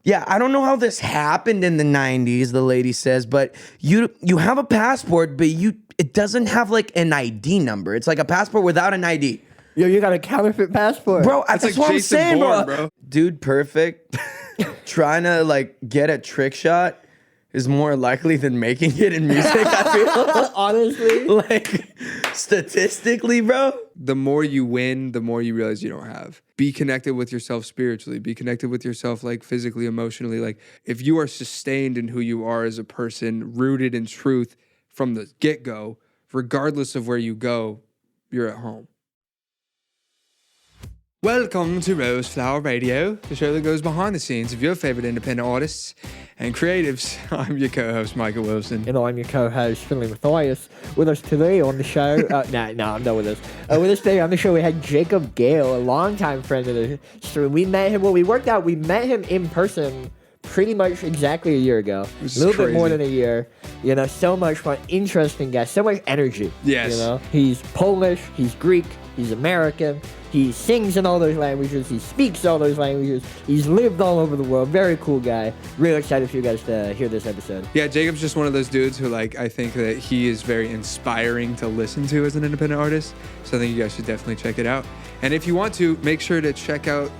Yeah, I don't know how this happened in the 90s, the lady says, but you have a passport, but it doesn't have like an ID number. It's like a passport without an ID. Yo, you got a counterfeit passport. Bro, that's like what I'm Jason saying, Bourne, bro. bro. Dude, perfect. Trying to like get a trick shot is more likely than making it in music, I feel. Honestly. Like, statistically, bro. The more you win, the more you realize you don't have. Be connected with yourself spiritually. Be connected with yourself like physically, emotionally. Like if you are sustained in who you are as a person, rooted in truth from the get-go, regardless of where you go, you're at home. Welcome to RoseFlower Radio, the show that goes behind the scenes of your favorite independent artists and creatives. I'm your co-host, Micah Wilson. And I'm your co-host, Finlay. With us today on the show, I'm done with this. With us today on the show, we had Jaco8Gale, a longtime friend of the show. We met him, we met him in person pretty much exactly a year ago. A little bit more than a year. You know, so much fun, interesting guy, so much energy. Yes. You know, he's Polish, he's Greek, he's American. He sings in all those languages. He speaks all those languages. He's lived all over the world. Very cool guy. Really excited for you guys to hear this episode. Yeah, Jacob's just one of those dudes who, like, I think that he is very inspiring to listen to as an independent artist. So I think you guys should definitely check it out. And if you want to, make sure to check out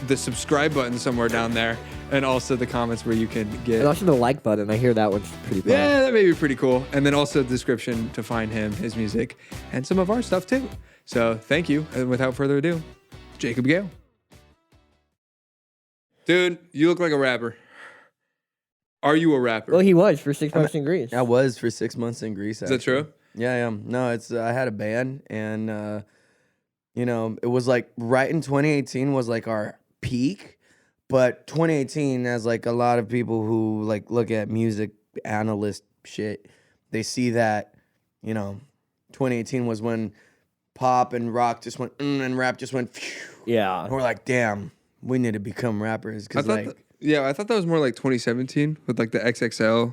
the subscribe button somewhere down there, and also the comments where you can get. And also the like button. I hear that one's pretty fun. Yeah, that may be pretty cool. And then also the description to find him, his music, and some of our stuff too. So thank you. And without further ado, Jaco8Gale. Dude, you look like a rapper. Are you a rapper? Well, he was for 6 months in Greece. I was for 6 months in Greece. Is that true? Yeah, I am. No, it's I had a band, and you know, it was like right in 2018 was like our peak, but 2018, as like a lot of people who like look at music analyst shit, they see that, you know, 2018 was when pop and rock just went and rap just went phew. Yeah. And we're like, damn, we need to become rappers because like I thought that was more like 2017 with like the XXL,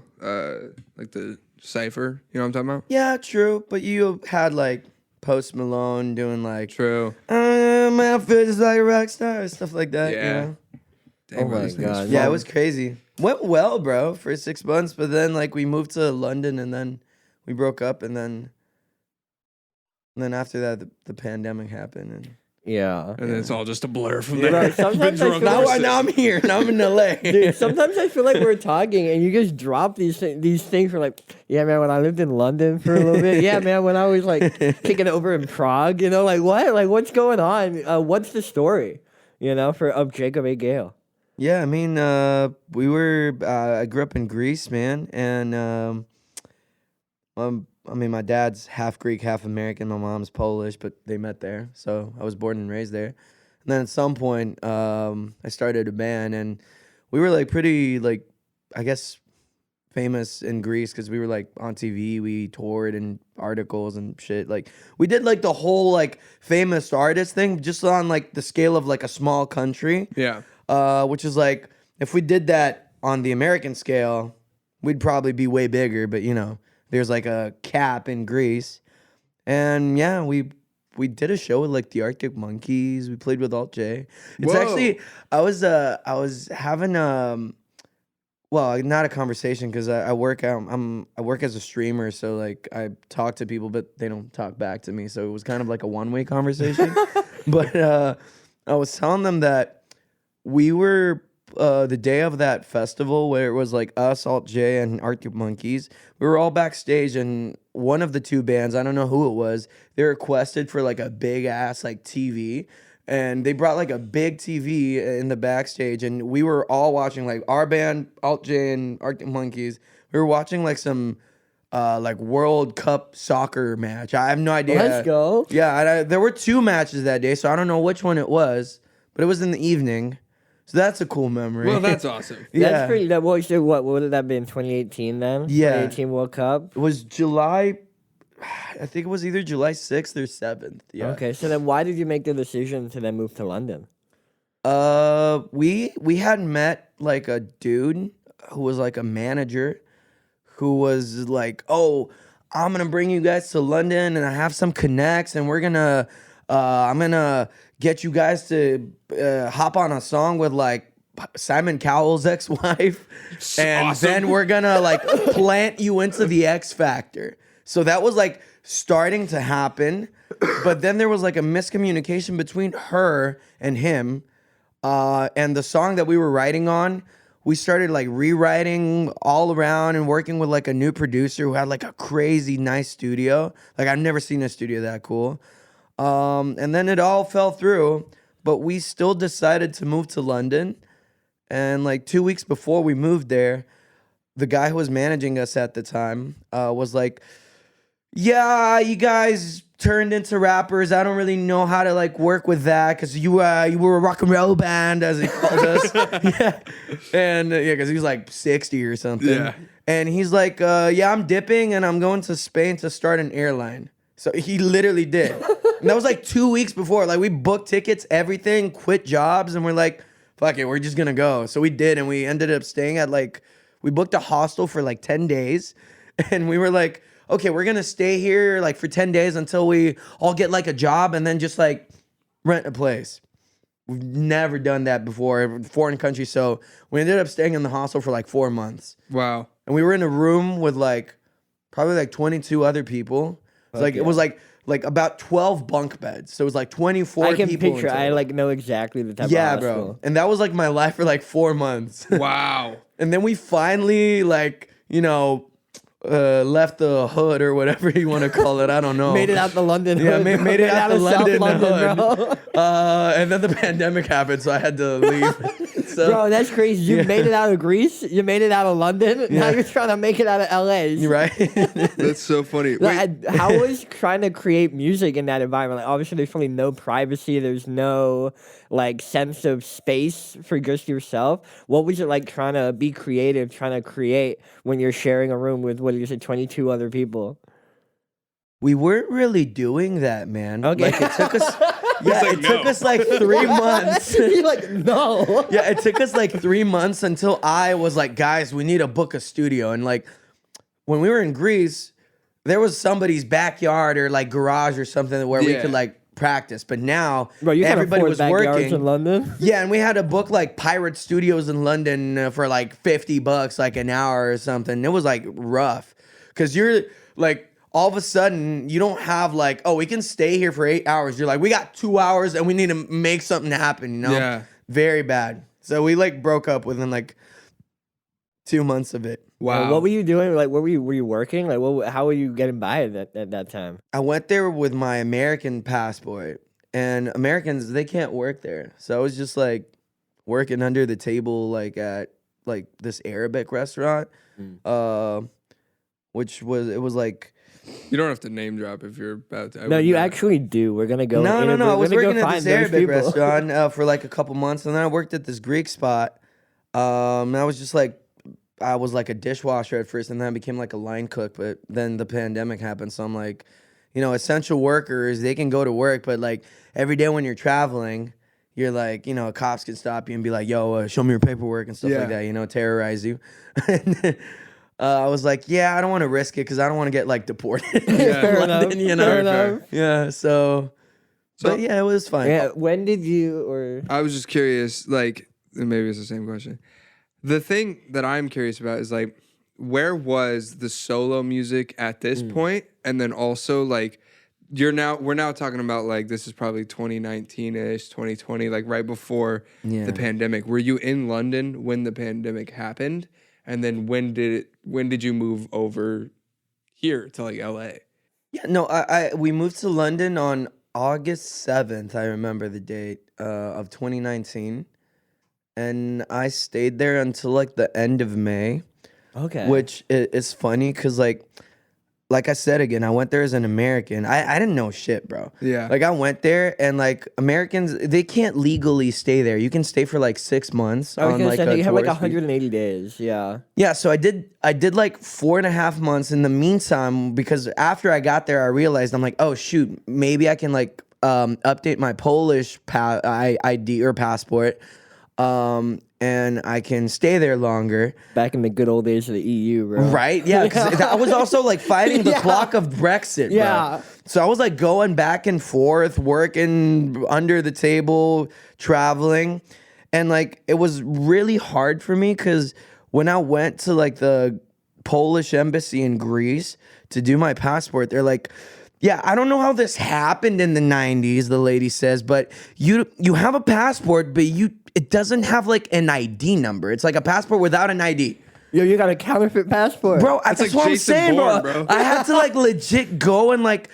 like the Cypher. You know what I'm talking about? yeah, true, but you had like Post Malone doing like True. my outfit is like a rock star, stuff like that. Yeah. You know? Dang, Oh bro, my this thing is God. fun. Yeah, it was crazy. Went well, bro, for 6 months, but then like we moved to London and then we broke up and then after that the pandemic happened and Yeah. And then it's all just a blur from Yeah. there. Right, sometimes I feel now I'm here. Now I'm in LA. Dude, sometimes I feel like we're talking and you just drop these things for like, yeah, man, when I lived in London for a little bit. Yeah, man, when I was like kicking it over in Prague, you know, like what? Like what's going on? What's the story, you know, of Jaco8Gale? Yeah, I mean, I grew up in Greece, man, and I mean, my dad's half Greek, half American. My mom's Polish, but they met there, so I was born and raised there. And then at some point, I started a band, and we were like pretty, like, I guess, famous in Greece because we were like on TV. We toured and articles and shit. Like, we did like the whole like famous artist thing, just on like the scale of like a small country. Yeah. Which is like, if we did that on the American scale, we'd probably be way bigger, but you know, there's like a cap in Greece. And yeah, we did a show with like the Arctic Monkeys. We played with Alt J. It's Whoa. actually, I was having well, not a conversation because I work as a streamer, so like I talk to people, but they don't talk back to me. So it was kind of like a one-way conversation. But I was telling them that we were the day of that festival where it was like us, Alt J, and Arctic Monkeys. We were all backstage, and one of the two bands, I don't know who it was, they requested for like a big ass like TV, and they brought like a big TV in the backstage, and we were all watching like our band, Alt J and Arctic Monkeys. We were watching like some like World Cup soccer match. I have no idea. Let's go. Yeah, there were two matches that day, so I don't know which one it was, but it was in the evening. So that's a cool memory. Well, that's awesome. Yeah. That's pretty. What would have that been? 2018 then? Yeah. 2018 World Cup. It was July, I think it was either July 6th or 7th. Yeah. Okay, so then why did you make the decision to then move to London? We had met like a dude who was like a manager who was like, "Oh, I'm gonna bring you guys to London, and I have some connects, and I'm gonna get you guys to hop on a song with like Simon Cowell's ex-wife, and Awesome. then we're gonna like plant you into the X Factor. So that was like starting to happen, but then there was like a miscommunication between her and him, and the song that we were writing on, we started like rewriting all around and working with like a new producer who had like a crazy nice studio. Like I've never seen a studio that cool. And then it all fell through, but we still decided to move to London. And like 2 weeks before we moved there, the guy who was managing us at the time was like, yeah, you guys turned into rappers. I don't really know how to like work with that because you were a rock and roll band, as he called us. Yeah. And because he was like 60 or something. Yeah. And he's like, yeah, I'm dipping and I'm going to Spain to start an airline. So he literally did. And that was like 2 weeks before. Like we booked tickets, everything, quit jobs, and we're like, fuck it, we're just gonna go. So we did, and we ended up staying at like, we booked a hostel for like 10 days. And we were like, okay, we're gonna stay here like for 10 days until we all get like a job and then just like rent a place. We've never done that before, foreign country. So we ended up staying in the hostel for like 4 months. Wow. And we were in a room with like probably like 22 other people. It was like about 12 bunk beds. So it was like 24 I can people. picture. I like know exactly the type yeah, of hospital. bro. And that was like my life for like 4 months. Wow. And then we finally like, left the hood or whatever you want to call it. I don't know. Made it out the London Yeah, hood. made it out the of London South London, hood. bro. And then the pandemic happened, so I had to leave. So, Bro, that's crazy. You made it out of Greece. You made it out of London. Now you're trying to make it out of LA. you're right. That's so funny. Wait, Like, how was trying to create music in that environment? Like, obviously, there's probably no privacy. There's no like sense of space for just yourself. What was it like trying to be creative, trying to create when you're sharing a room with, what did you say, 22 other people? We weren't really doing that, man. Okay. Like it took us. Yeah, like, it took no. us like 3 months. You're like, no. Yeah, it took us like 3 months until I was like, guys, we need to book a studio. And like when we were in Greece, there was somebody's backyard or like garage or something where we Yeah. could like practice. But now Bro, you can't everybody afford was backyards working. in London. Yeah, and we had to book like pirate studios in London for like $50 like an hour or something. It was like rough because you're like, all of a sudden you don't have like, oh, we can stay here for 8 hours. You're like, we got 2 hours and we need to make something happen, Yeah. Very bad. So we like broke up within like 2 months of it. Wow. What were you doing? Like, were you working? Like, how were you getting by at that time? I went there with my American passport, and Americans, they can't work there. So I was just like working under the table, like at like this Arabic restaurant, which was like, You don't have to name drop if you're about to. No, you actually do. We're gonna go. no. I was we're gonna working go at find this those Arabic people. restaurant for like a couple months, and then I worked at this Greek spot. And I was just like, I was like a dishwasher at first, and then I became like a line cook. But then the pandemic happened, so I'm like, essential workers, they can go to work, but like every day when you're traveling, you're like, cops can stop you and be like, yo, show me your paperwork and stuff like that, terrorize you. And I was like, yeah, I don't want to risk it because I don't want to get like deported. Yeah. Fair London, enough. Fair enough. Yeah, so but yeah, it was fun. Yeah. When did you or? I was just curious, like, maybe it's the same question. The thing that I'm curious about is like, where was the solo music at this point? And then also like, we're now talking about like, this is probably 2019-ish, 2020, like right before the pandemic. Were you in London when the pandemic happened? And then when did you move over here to like LA? Yeah, no, we moved to London on August 7th. I remember the date of 2019. And I stayed there until like the end of May. Okay. Which is funny because like I said again, I went there as an American. I didn't know shit, bro. Yeah. Like I went there and like Americans, they can't legally stay there. You can stay for like 6 months. I was on gonna like say a you have like tourist visa. 180 days. Yeah. Yeah, so I did like 4.5 months. In the meantime, because after I got there, I realized I'm like, oh shoot, maybe I can like update my Polish ID or passport, and I can stay there longer. Back in the good old days of the EU, bro. Right? Yeah, because I was also like fighting the Yeah. clock of Brexit. Bro. Yeah. So I was like going back and forth, working under the table, traveling. And like it was really hard for me because when I went to like the Polish embassy in Greece to do my passport, they're like, yeah, I don't know how this happened in the 90s, the lady says, but you have a passport, but it doesn't have like an ID number. It's like a passport without an ID. Yo, you got a counterfeit passport. Bro, that's like what I'm Jason saying, Bourne, bro. bro. I had to like legit go and like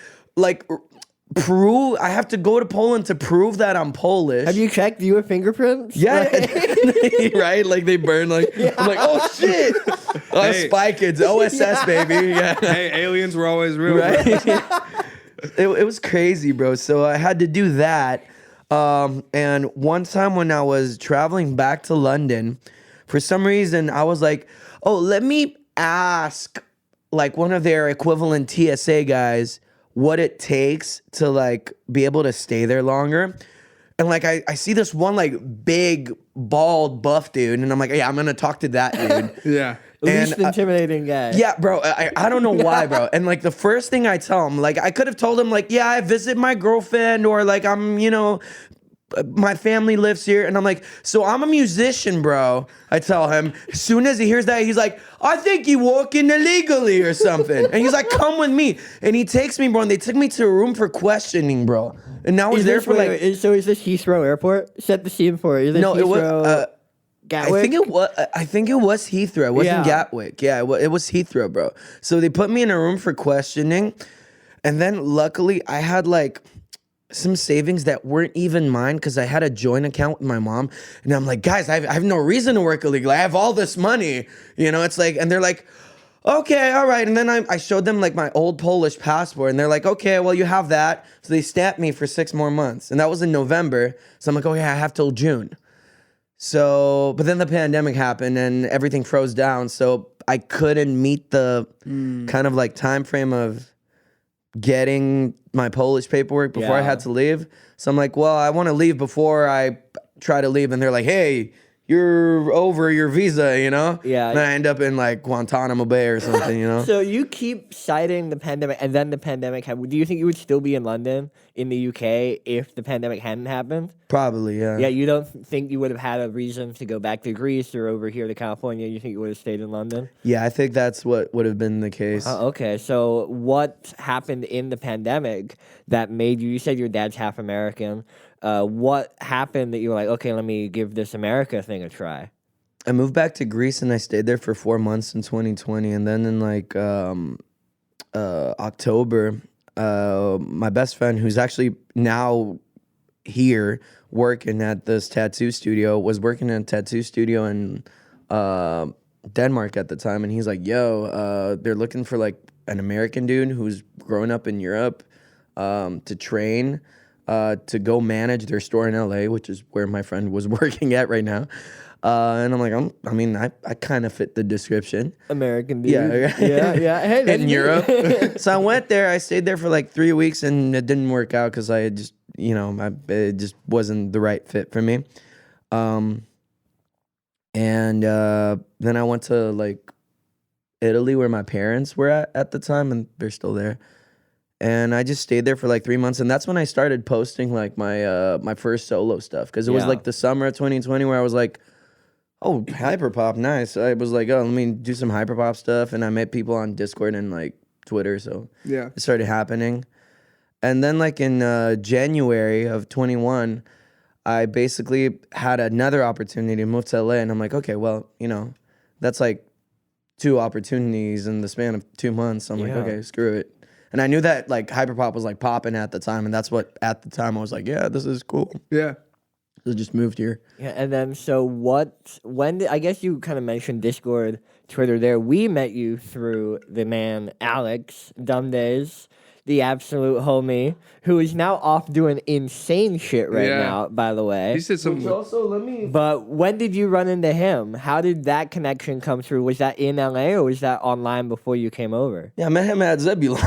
prove. I have to go to Poland to prove that I'm Polish. Have you checked your fingerprints? Yeah, right? Like they burn like I'm like, oh shit. Oh, Hey. Spy Kids, OSS baby. Yeah. Hey, aliens were always real. Bro. Right? it was crazy, bro. So I had to do that. And one time when I was traveling back to London, for some reason I was like, oh, let me ask like one of their equivalent TSA guys what it takes to like be able to stay there longer. And like I see this one like big bald buff dude, and I'm like, yeah, I'm gonna talk to that dude. Yeah. Least intimidating guy. Yeah, bro. I don't know why, bro. And like the first thing I tell him, like I could have told him, like, yeah, I visit my girlfriend, or like I'm, my family lives here. And I'm like, so I'm a musician, bro. I tell him. As soon as he hears that, he's like, I think you walking illegally or something. And he's like, come with me. And he takes me, bro. And they took me to a room for questioning, bro. And I was there for like. So is this Heathrow Airport? Set the scene for it. Is this No, it was. Gatwick? I think it was Heathrow. It wasn't Yeah. Gatwick. Yeah, it was Heathrow, bro. So they put me in a room for questioning, and then luckily I had like some savings that weren't even mine because I had a joint account with my mom, and I'm like, guys, I have no reason to work illegally. I have all this money, It's like, and they're like, okay, all right. And then I showed them like my old Polish passport, and they're like, okay, well you have that. So they stamped me for 6 more months, and that was in November. So I'm like, okay, I have till June. So, but then the pandemic happened and everything froze down. So I couldn't meet the kind of like time frame of getting my Polish paperwork before I Yeah. had to leave. So I'm like, well, I want to leave before I try to leave. And they're like, hey, you're over your visa, Yeah. And I end up in like Guantanamo Bay or something, So you keep citing the pandemic, and then the pandemic happened. Do you think you would still be in London, in the UK, if the pandemic hadn't happened? Probably, yeah. Yeah, you don't think you would have had a reason to go back to Greece or over here to California? You think you would have stayed in London? Yeah, I think that's what would have been the case. Okay, so what happened in the pandemic that made you said your dad's half American. What happened that you were like, okay, let me give this America thing a try? I moved back to Greece and I stayed there for 4 months in 2020. And then in like October, my best friend, who's actually now here working at this tattoo studio, was working in a tattoo studio in Denmark at the time. And he's like, yo, they're looking for like an American dude who's grown up in Europe to train. To go manage their store in LA, which is where my friend was working at right now. And I'm like, I kind of fit the description. American dude. Yeah. yeah. Hey, In that's Europe. me. So I went there. I stayed there for like 3 weeks and it didn't work out because I had just, it just wasn't the right fit for me. And then I went to like Italy where my parents were at the time, and they're still there. And I just stayed there for like 3 months, and that's when I started posting like my first solo stuff, because it was Yeah. like the summer of 2020 where I was like, oh, hyperpop, nice. I was like, oh, let me do some hyperpop stuff, and I met people on Discord and like Twitter, so Yeah. it started happening. And then like in January of 21, I basically had another opportunity to move to LA, and I'm like, okay, well, that's like 2 opportunities in the span of 2 months. So I'm like, Yeah. okay, screw it. And I knew that like hyperpop was like popping at the time, and that's what at the time I was like, yeah, this is cool. Yeah. So I just moved here. Yeah, and then so I guess you kind of mentioned Discord, Twitter there. We met you through the man Alex, Dumbdays, the absolute homie, who is now off doing insane shit right Yeah. now, by the way. He said something. also, let me. But when did you run into him? How did that connection come through? Was that in LA or was that online before you came over? Yeah, I met him at Zebulon.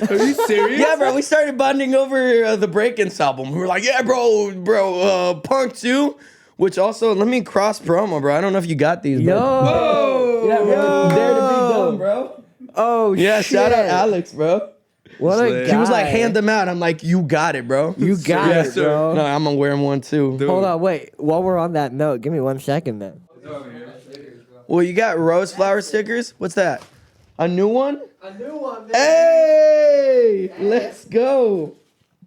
Are you serious? Yeah, bro, we started bonding over the Break-Ins album. We were like, yeah, bro, Punk 2, which also, let me cross promo, bro. I don't know if you got these, Yo! Whoa! Yeah, bro, Yo! Dare to be dumb, bro. Oh, Yeah, shit. shout out Alex, bro. What a Lit. guy. He was like, hand them out. I'm like, you got it, bro. You got Yes, it, sir. bro. No, I'm gonna wear them one too. Dude. Hold on, wait. While we're on that note, give me 1 second then. Well, you got RoseFlower stickers. What's that? A new one? A new one, Hey, let's go.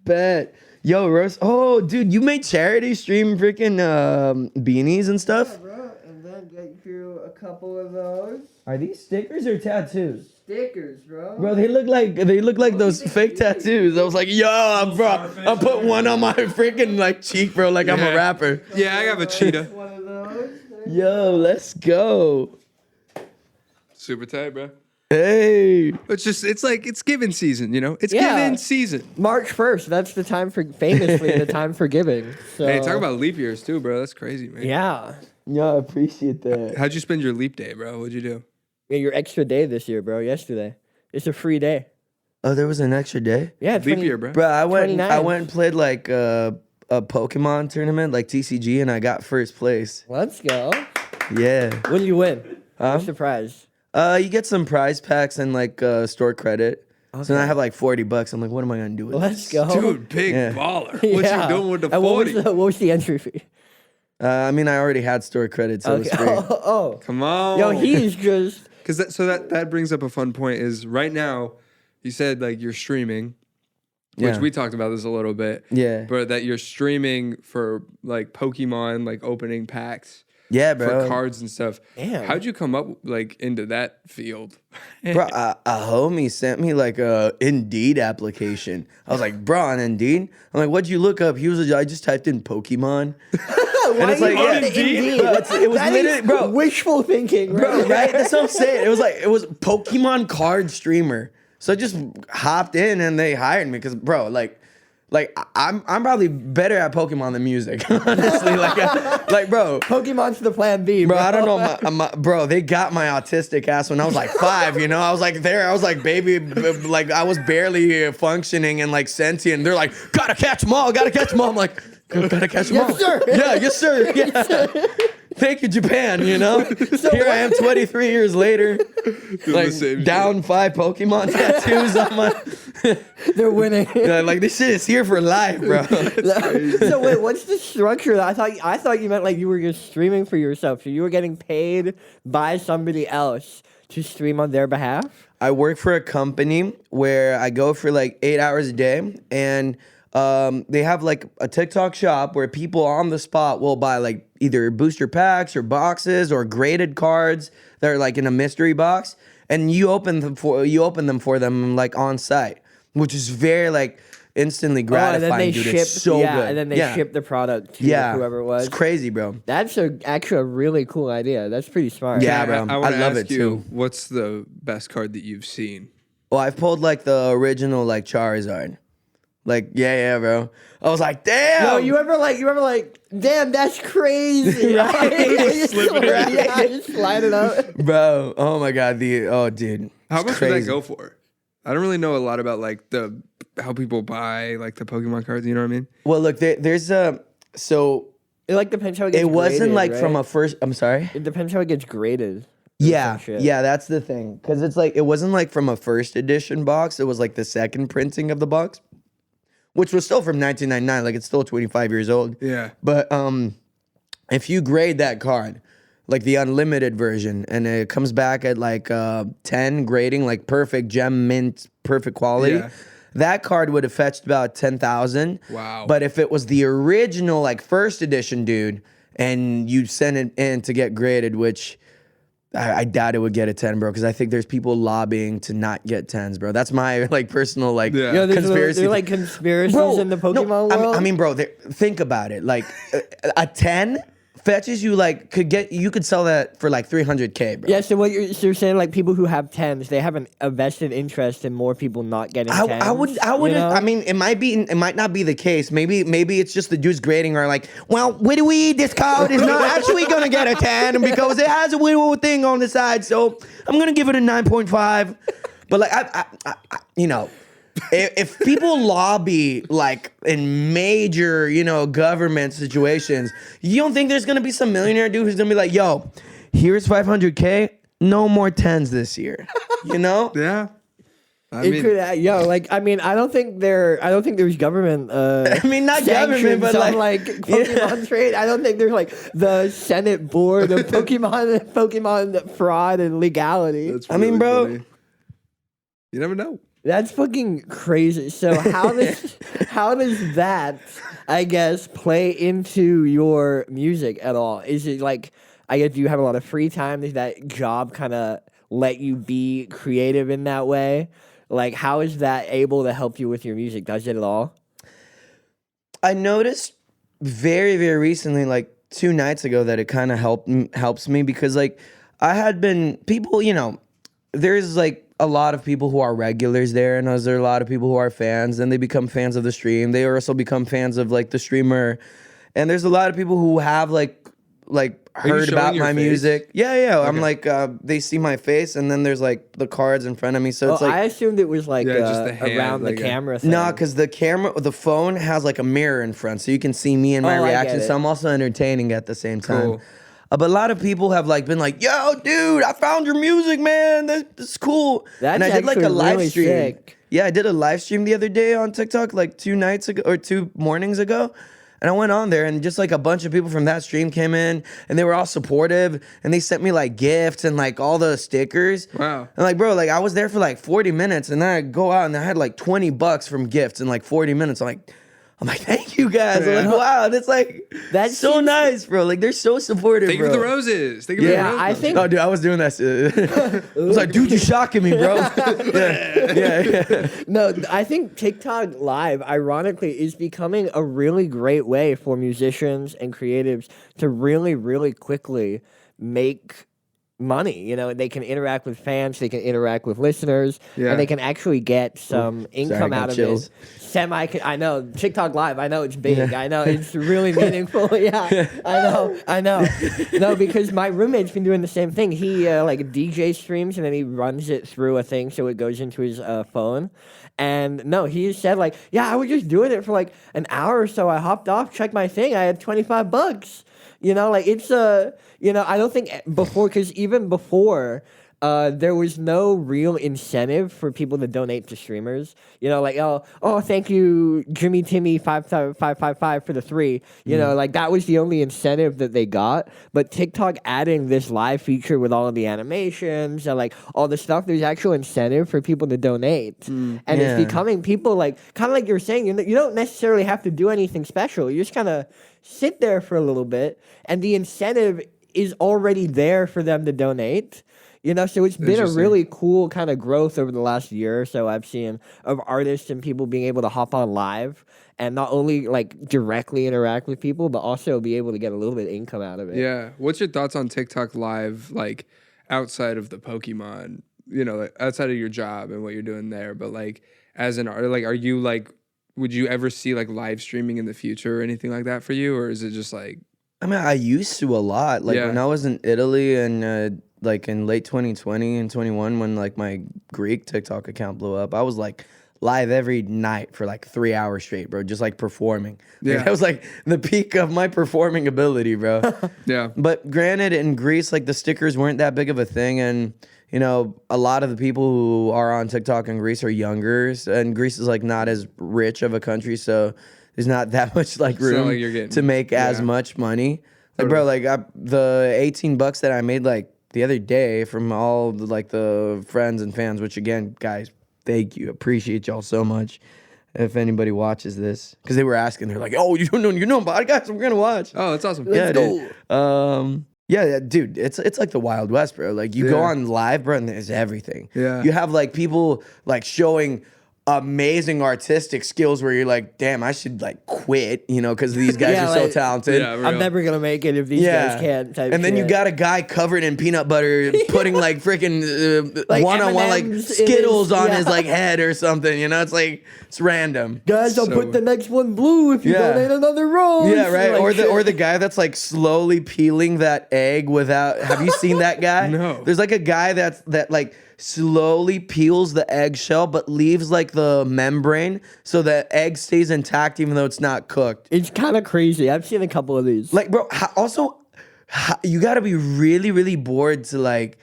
Bet. Yo, Rose. Oh, dude, you made charity stream freaking beanies and stuff. Bro, and then get you a couple of those Are these stickers or tattoos? stickers, bro. Bro, they look like those fake tattoos. I was like, yo, bro, I'll put one on my freaking like cheek, bro, like I'm a Yeah. rapper. Yeah, I have a cheetah. One of those. Yo, let's go. Super tight, bro. Hey. It's giving season, you know? It's Yeah. giving season. March 1st, that's the time for, famously, the time for giving. So, Hey, talk about leap years too, bro. That's crazy, man. Yeah. Yo, I appreciate that. How'd you spend your leap day, bro? What'd you do? Yeah, your extra day this year, bro, yesterday. It's a free day. Oh, there was an extra day? Yeah, Leap year, bro. Bro, I went 29. and played like a Pokemon tournament, like TCG, and I got first place. Let's go. Yeah. What do you win? Huh? What's the prize? You get some prize packs and like store credit. So then I have like $40. I'm like, what am I gonna do with Let's this? go. Dude, big Yeah. baller. What Yeah. you doing with the And 40? what was the entry fee? I mean, I already had store credit, so it was free. Oh. Come on. Yo, he's just... Because that brings up a fun point is right now, you said like you're streaming, which Yeah. we talked about this a little bit. Yeah. But that you're streaming for like Pokemon, like opening packs Yeah, for bro. cards and stuff. Damn. How'd you come up like into that field? Bro, a homie sent me like a Indeed application. I was like, bro, on Indeed? I'm like, what'd you look up? He was like, I just typed in Pokemon. Why it's you like, on yeah, Indeed? bro, it was That literally- is bro. wishful thinking, Bro, right? right? That's what I'm saying. It was Pokemon card streamer. So I just hopped in and they hired me because, bro, like I'm probably better at Pokemon than music, honestly. Like, bro, Pokemon's the plan B, bro, I don't know, bro. They got my autistic ass when I was like 5. You know, I was like baby, like I was barely functioning and like sentient. They're like, gotta catch them all, gotta catch them all. I'm like, gotta catch them all. Yes, sir. Yeah, yes, sir. Yeah. Thank you, Japan. You know, here I am, 23 years later, like same down 5 Pokemon tattoos on my. They're winning. Yeah, like this shit is here for life, bro. So wait, what's the structure? I thought you meant like you were just streaming for yourself. So you were getting paid by somebody else to stream on their behalf? I work for a company where I go for like 8 hours a day, and they have like a TikTok shop where people on the spot will buy like either booster packs or boxes or graded cards that are like in a mystery box, and you open them for them like on site, which is very like instantly gratifying, and then they dude. ship, It's so good. and then they ship the product to whoever it was. It's crazy, bro. That's actually a really cool idea. That's pretty smart. Yeah, bro. I wanna I love ask it, you, too. What's the best card that you've seen? Well, I've pulled like the original like Charizard. Like, yeah, bro. I was like, damn. No, you ever like, damn, that's crazy, right? Just yeah, just slide it up. Bro, oh my god, dude. How it's much crazy. would that go for? I don't really know a lot about like how people buy like the Pokemon cards. You know what I mean? Well, look, there's so It like depends how it gets it wasn't graded, like right? from a first. I'm sorry. It depends how it gets graded. Yeah, shit. yeah, that's the thing. Because it's like it wasn't like from a first edition box. It was like the second printing of the box, which was still from 1999. Like it's still 25 years old. Yeah. But if you grade that card, like the unlimited version, and it comes back at like 10 grading, like perfect gem mint, perfect quality. Yeah. That card would have fetched about 10,000. Wow. But if it was the original, like first edition, dude, and you send it in to get graded, which I doubt it would get a 10, bro, because I think there's people lobbying to not get 10s, bro. That's my like personal like Yeah. Yo, conspiracy. They're like conspiracies Bro, in the Pokemon no, world. I mean, bro, think about it. Like a 10 fetches you like you could sell that for like 300K, bro. yeah. So you're saying like people who have 10s, they have a vested interest in more people not getting 10s. I wouldn't. you know? I mean, it might not be the case. Maybe it's just the dudes grading are like, well, Widowy, this card is not actually gonna get a 10 because it has a Widow thing on the side, so I'm gonna give it a 9.5. But like, I you know. If people lobby like in major, government situations, you don't think there's gonna be some millionaire dude who's gonna be like, "Yo, here's 500K, no more 10s this year," you know? Yeah. I It mean, could, I mean, I don't think there's government. I mean, not government, but on, like Pokemon trade. I don't think there's like the Senate board of Pokemon fraud and legality. that's I mean, really bro. funny. You never know. That's fucking crazy. So how does that, I guess, play into your music at all? Is it like, I guess, do you have a lot of free time? Does that job kind of let you be creative in that way? Like, how is that able to help you with your music? Does it at all? I noticed very, very recently, like 2 nights ago, that it kind of helps me because like I had been people, there's like a lot of people who are regulars there, and there are a lot of people who are fans, and they become fans of the stream. They also become fans of like the streamer, and there's a lot of people who have like heard about my music. Yeah. Okay. I'm like, they see my face, and then there's like the cards in front of me. So it's like I assumed it was like just the hand, around the camera thing. no, because the phone has like a mirror in front, so you can see me and my I get reaction. it. So I'm also entertaining at the same time. Cool. But a lot of people have like been like, "Yo, dude, I found your music, man. That's cool." That's and I did like a actually live really stream. sick. Yeah, I did a live stream the other day on TikTok, like 2 nights ago or 2 mornings ago. And I went on there, and just like a bunch of people from that stream came in, and they were all supportive, and they sent me like gifts and like all the stickers. Wow. And like, bro, like I was there for like 40 minutes, and then I go out and I had like $20 from gifts in like 40 minutes. I'm like, thank you guys. I'm like, wow, that's so seems- nice, bro. Like they're so supportive, Thank you bro. for the roses. Thank you for the Yeah, roses. I think Oh, dude, I was doing that. I was like, dude, you shocking me, bro. yeah. No, I think TikTok Live, ironically, is becoming a really great way for musicians and creatives to really, really quickly make money. They can interact with fans, they can interact with listeners, Yeah. and they can actually get some income got out of chills. it. I know TikTok Live. I know it's big. I know it's really meaningful. Yeah, I know. No, because my roommate's been doing the same thing. He like DJ streams and then he runs it through a thing so it goes into his phone. And no, he said like, yeah, I was just doing it for like an hour or so. I hopped off, checked my thing. I had $25. Like it's I don't think before, because even before. There was no real incentive for people to donate to streamers. Like, oh, thank you, Jimmy Timmy 5555 for the 3. Like that was the only incentive that they got. But TikTok adding this live feature with all of the animations and like all the stuff, there's actual incentive for people to donate. And Yeah. it's becoming people like, kind of like you're saying, you don't necessarily have to do anything special. You just kind of sit there for a little bit, and the incentive is already there for them to donate. So it's been a really cool kind of growth over the last year or so I've seen of artists and people being able to hop on live and not only like directly interact with people, but also be able to get a little bit of income out of it. Yeah. What's your thoughts on TikTok Live, like outside of the Pokemon, like, outside of your job and what you're doing there, but like as an artist, like, are you like, would you ever see like live streaming in the future or anything like that for you? Or is it just like, I mean, I used to a lot. Like Yeah. when I was in Italy and like in late 2020 and 21, when like my Greek TikTok account blew up, I was like live every night for like 3 hours straight, bro, just like performing. Like, Yeah. that was like the peak of my performing ability, bro. yeah. But granted, in Greece, like the stickers weren't that big of a thing, and a lot of the people who are on TikTok in Greece are younger, and Greece is like not as rich of a country, so there's not that much like It's not room like you're getting- to make as yeah. much money. Like, bro, like the $18 that I made like the other day from all the friends and fans, which again, guys, thank you, appreciate y'all so much. If anybody watches this, because they were asking, they're like, "Oh, you know podcasts? We're gonna watch." Oh, that's awesome. Yeah, dude. Yeah, dude, it's like the Wild West, bro. Like you go Yeah. on live, bro, and there's everything. Yeah. You have like people like showing amazing artistic skills where you're like, damn, I should like quit, because these guys Yeah, are so like- talented. Yeah, I'm real. never going to make it if these guys can't type And then you shit. got a guy covered in peanut butter putting like freaking Like one-on-one like M&Ms in Skittles his- on yeah. his like head or something. It's like it's random. Guys, I'll So- put the next one blue if you Yeah. donate another rose. Yeah, right. Like, Or the guy that's like slowly peeling that egg without. Have you seen that guy? No. There's like a guy that like slowly peels the eggshell but leaves like the membrane so the egg stays intact even though it's not cooked. It's kind of crazy. I've seen a couple of these. Like, bro, also you got to be really, really bored to like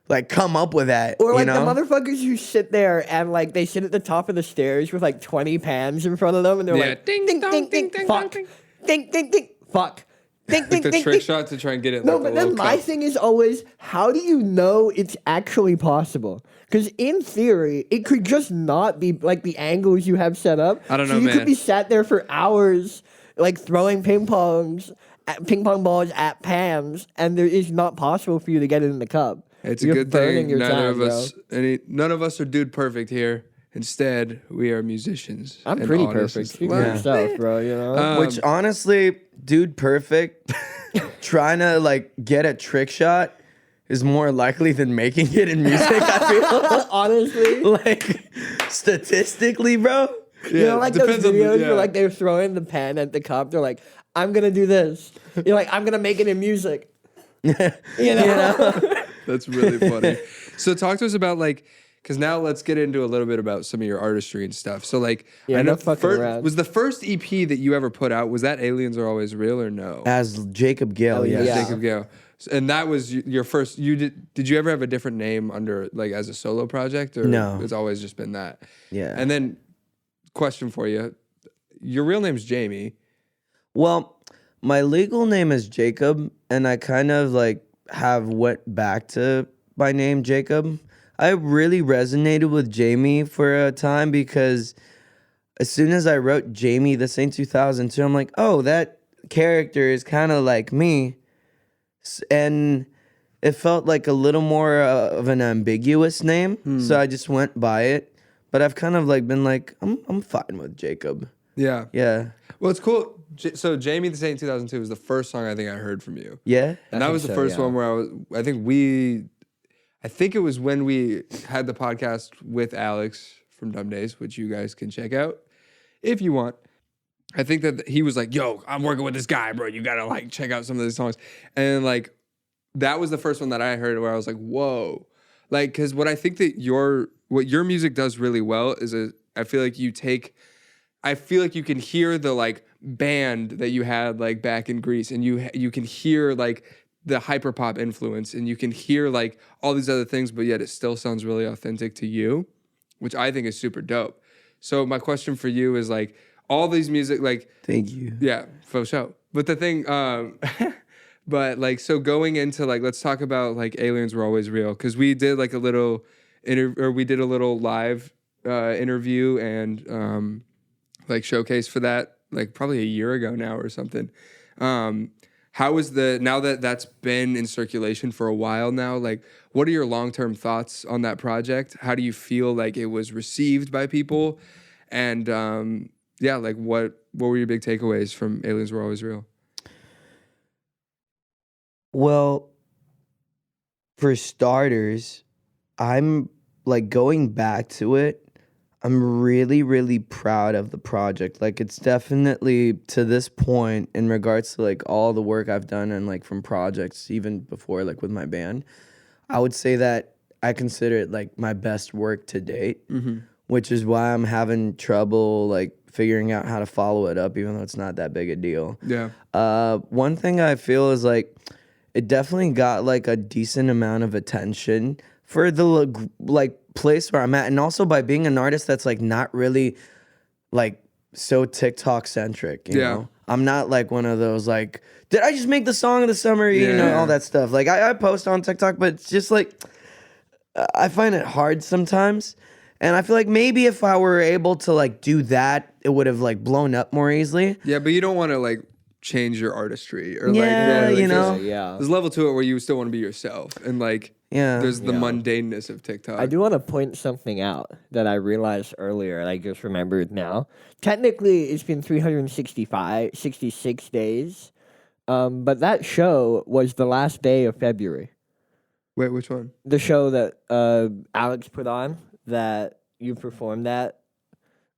like come up with that. Or like you know? the motherfuckers who sit there and like they sit at the top of the stairs with like 20 pans in front of them and they're like ding, ding dong, ding ding, ding ding, fuck dong, ding. ding ding ding fuck ding Like ding the ding trick ding. shot to try and get it. No, like but a low then my cut. thing is always, how do you know it's actually possible? Because in theory, it could just not be like the angles you have set up. I don't so know, you man. could be sat there for hours, like throwing ping pong balls at pans, and there is not possible for you to get it in the cup. It's You're a good burning thing your none time, none of us are dude perfect here. Instead, we are musicians. I'm and pretty artists. perfect. Speak for Yeah. yourself, bro. You know. Which honestly, dude, perfect. Trying to like get a trick shot is more likely than making it in music. I Honestly, feel like statistically, bro. you know, like those depends on the- videos yeah. where like they're throwing the pen at the cup. They're like, "I'm gonna do this." You're like, "I'm gonna make it in music." You know. That's really funny. So talk to us about like, because now let's get into a little bit about some of your artistry and stuff. So like, Yeah, I know no fucking around. was the first EP that you ever put out, was that Aliens Are Always Real or no? As Jaco8Gale, yeah. yeah. Jaco8Gale. And that was your first. Did you ever have a different name under like as a solo project, or No. it's always just been that? Yeah. And then, question for you: your real name's Jamie. Well, my legal name is Jacob, and I kind of like have went back to my name Jacob. I really resonated with Jamie for a time because as soon as I wrote Jamie This Ain't 2002, I'm like, oh, that character is kind of like me. And it felt like a little more of an ambiguous name, so I just went by it. But I've kind of like been like, I'm fine with Jacob. Yeah. Yeah. Well, it's cool. So Jamie This Ain't 2002 was the first song I think I heard from you. Yeah. And that was the first one where I think it was when we had the podcast with Alex from Dumbdays, which you guys can check out if you want. I think that he was like, yo, I'm working with this guy, bro. You gotta like check out some of these songs. And like, that was the first one that I heard where I was like, whoa. Like, cause what I think that what your music does really well is I feel like you can hear the like band that you had like back in Greece, and you can hear like the hyperpop influence, and you can hear like all these other things, but yet it still sounds really authentic to you, which I think is super dope. So my question for you is like all these music, like Thank you. yeah, for sure. But the thing, but like so going into like let's talk about like Aliens Were Always Real, because we did like a little live interview and like showcase for that like probably a year ago now or something. How is now that that's been in circulation for a while now, like what are your long-term thoughts on that project? How do you feel like it was received by people? And yeah, like what were your big takeaways from Aliens Were Always Real? Well, for starters, I'm like going back to it. I'm really, really proud of the project. Like it's definitely to this point in regards to like all the work I've done and like from projects even before like with my band, I would say that I consider it like my best work to date, which is why I'm having trouble like figuring out how to follow it up, even though it's not that big a deal. Yeah. One thing I feel is like it definitely got like a decent amount of attention for the like place where I'm at, and also by being an artist that's like not really like so TikTok centric. You know, I'm not like one of those like, did I just make the song of the summer? You know, all that stuff. Like I post on TikTok, but it's just like I find it hard sometimes. And I feel like maybe if I were able to like do that, it would have like blown up more easily. Yeah, but you don't want to like change your artistry or Yeah, like you know. there's a level to it where you still want to be yourself, and like there's the mundaneness of TikTok. I do want to point something out that I realized earlier, and I just remembered now. Technically, it's been 66 days, but that show was the last day of February. Wait, which one? The show that Alex put on that you performed at.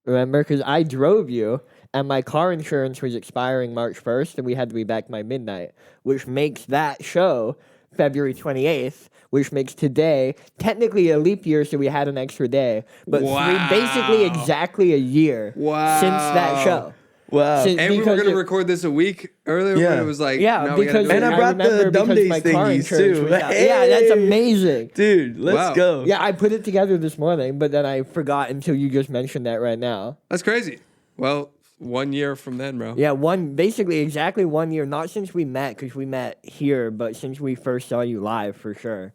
Remember? Because I drove you, and my car insurance was expiring March 1st, and we had to be back by midnight, which makes that show February 28th, which makes today technically a leap year, so we had an extra day. But basically exactly a year since that show. Wow. Since- And we were because gonna it- record this a week earlier, but Yeah. it was like, Yeah, no, we gotta because do it And I now. brought the remember because Dumbdays my car thingies, insurance too. was out. Yeah, that's Hey. amazing. Dude, let's Wow. go. Yeah, I put it together this morning, but then I forgot until you just mentioned that right now. That's crazy. Well, 1 year from then, bro. Yeah, basically exactly 1 year. Not since we met, because we met here, but since we first saw you live, for sure.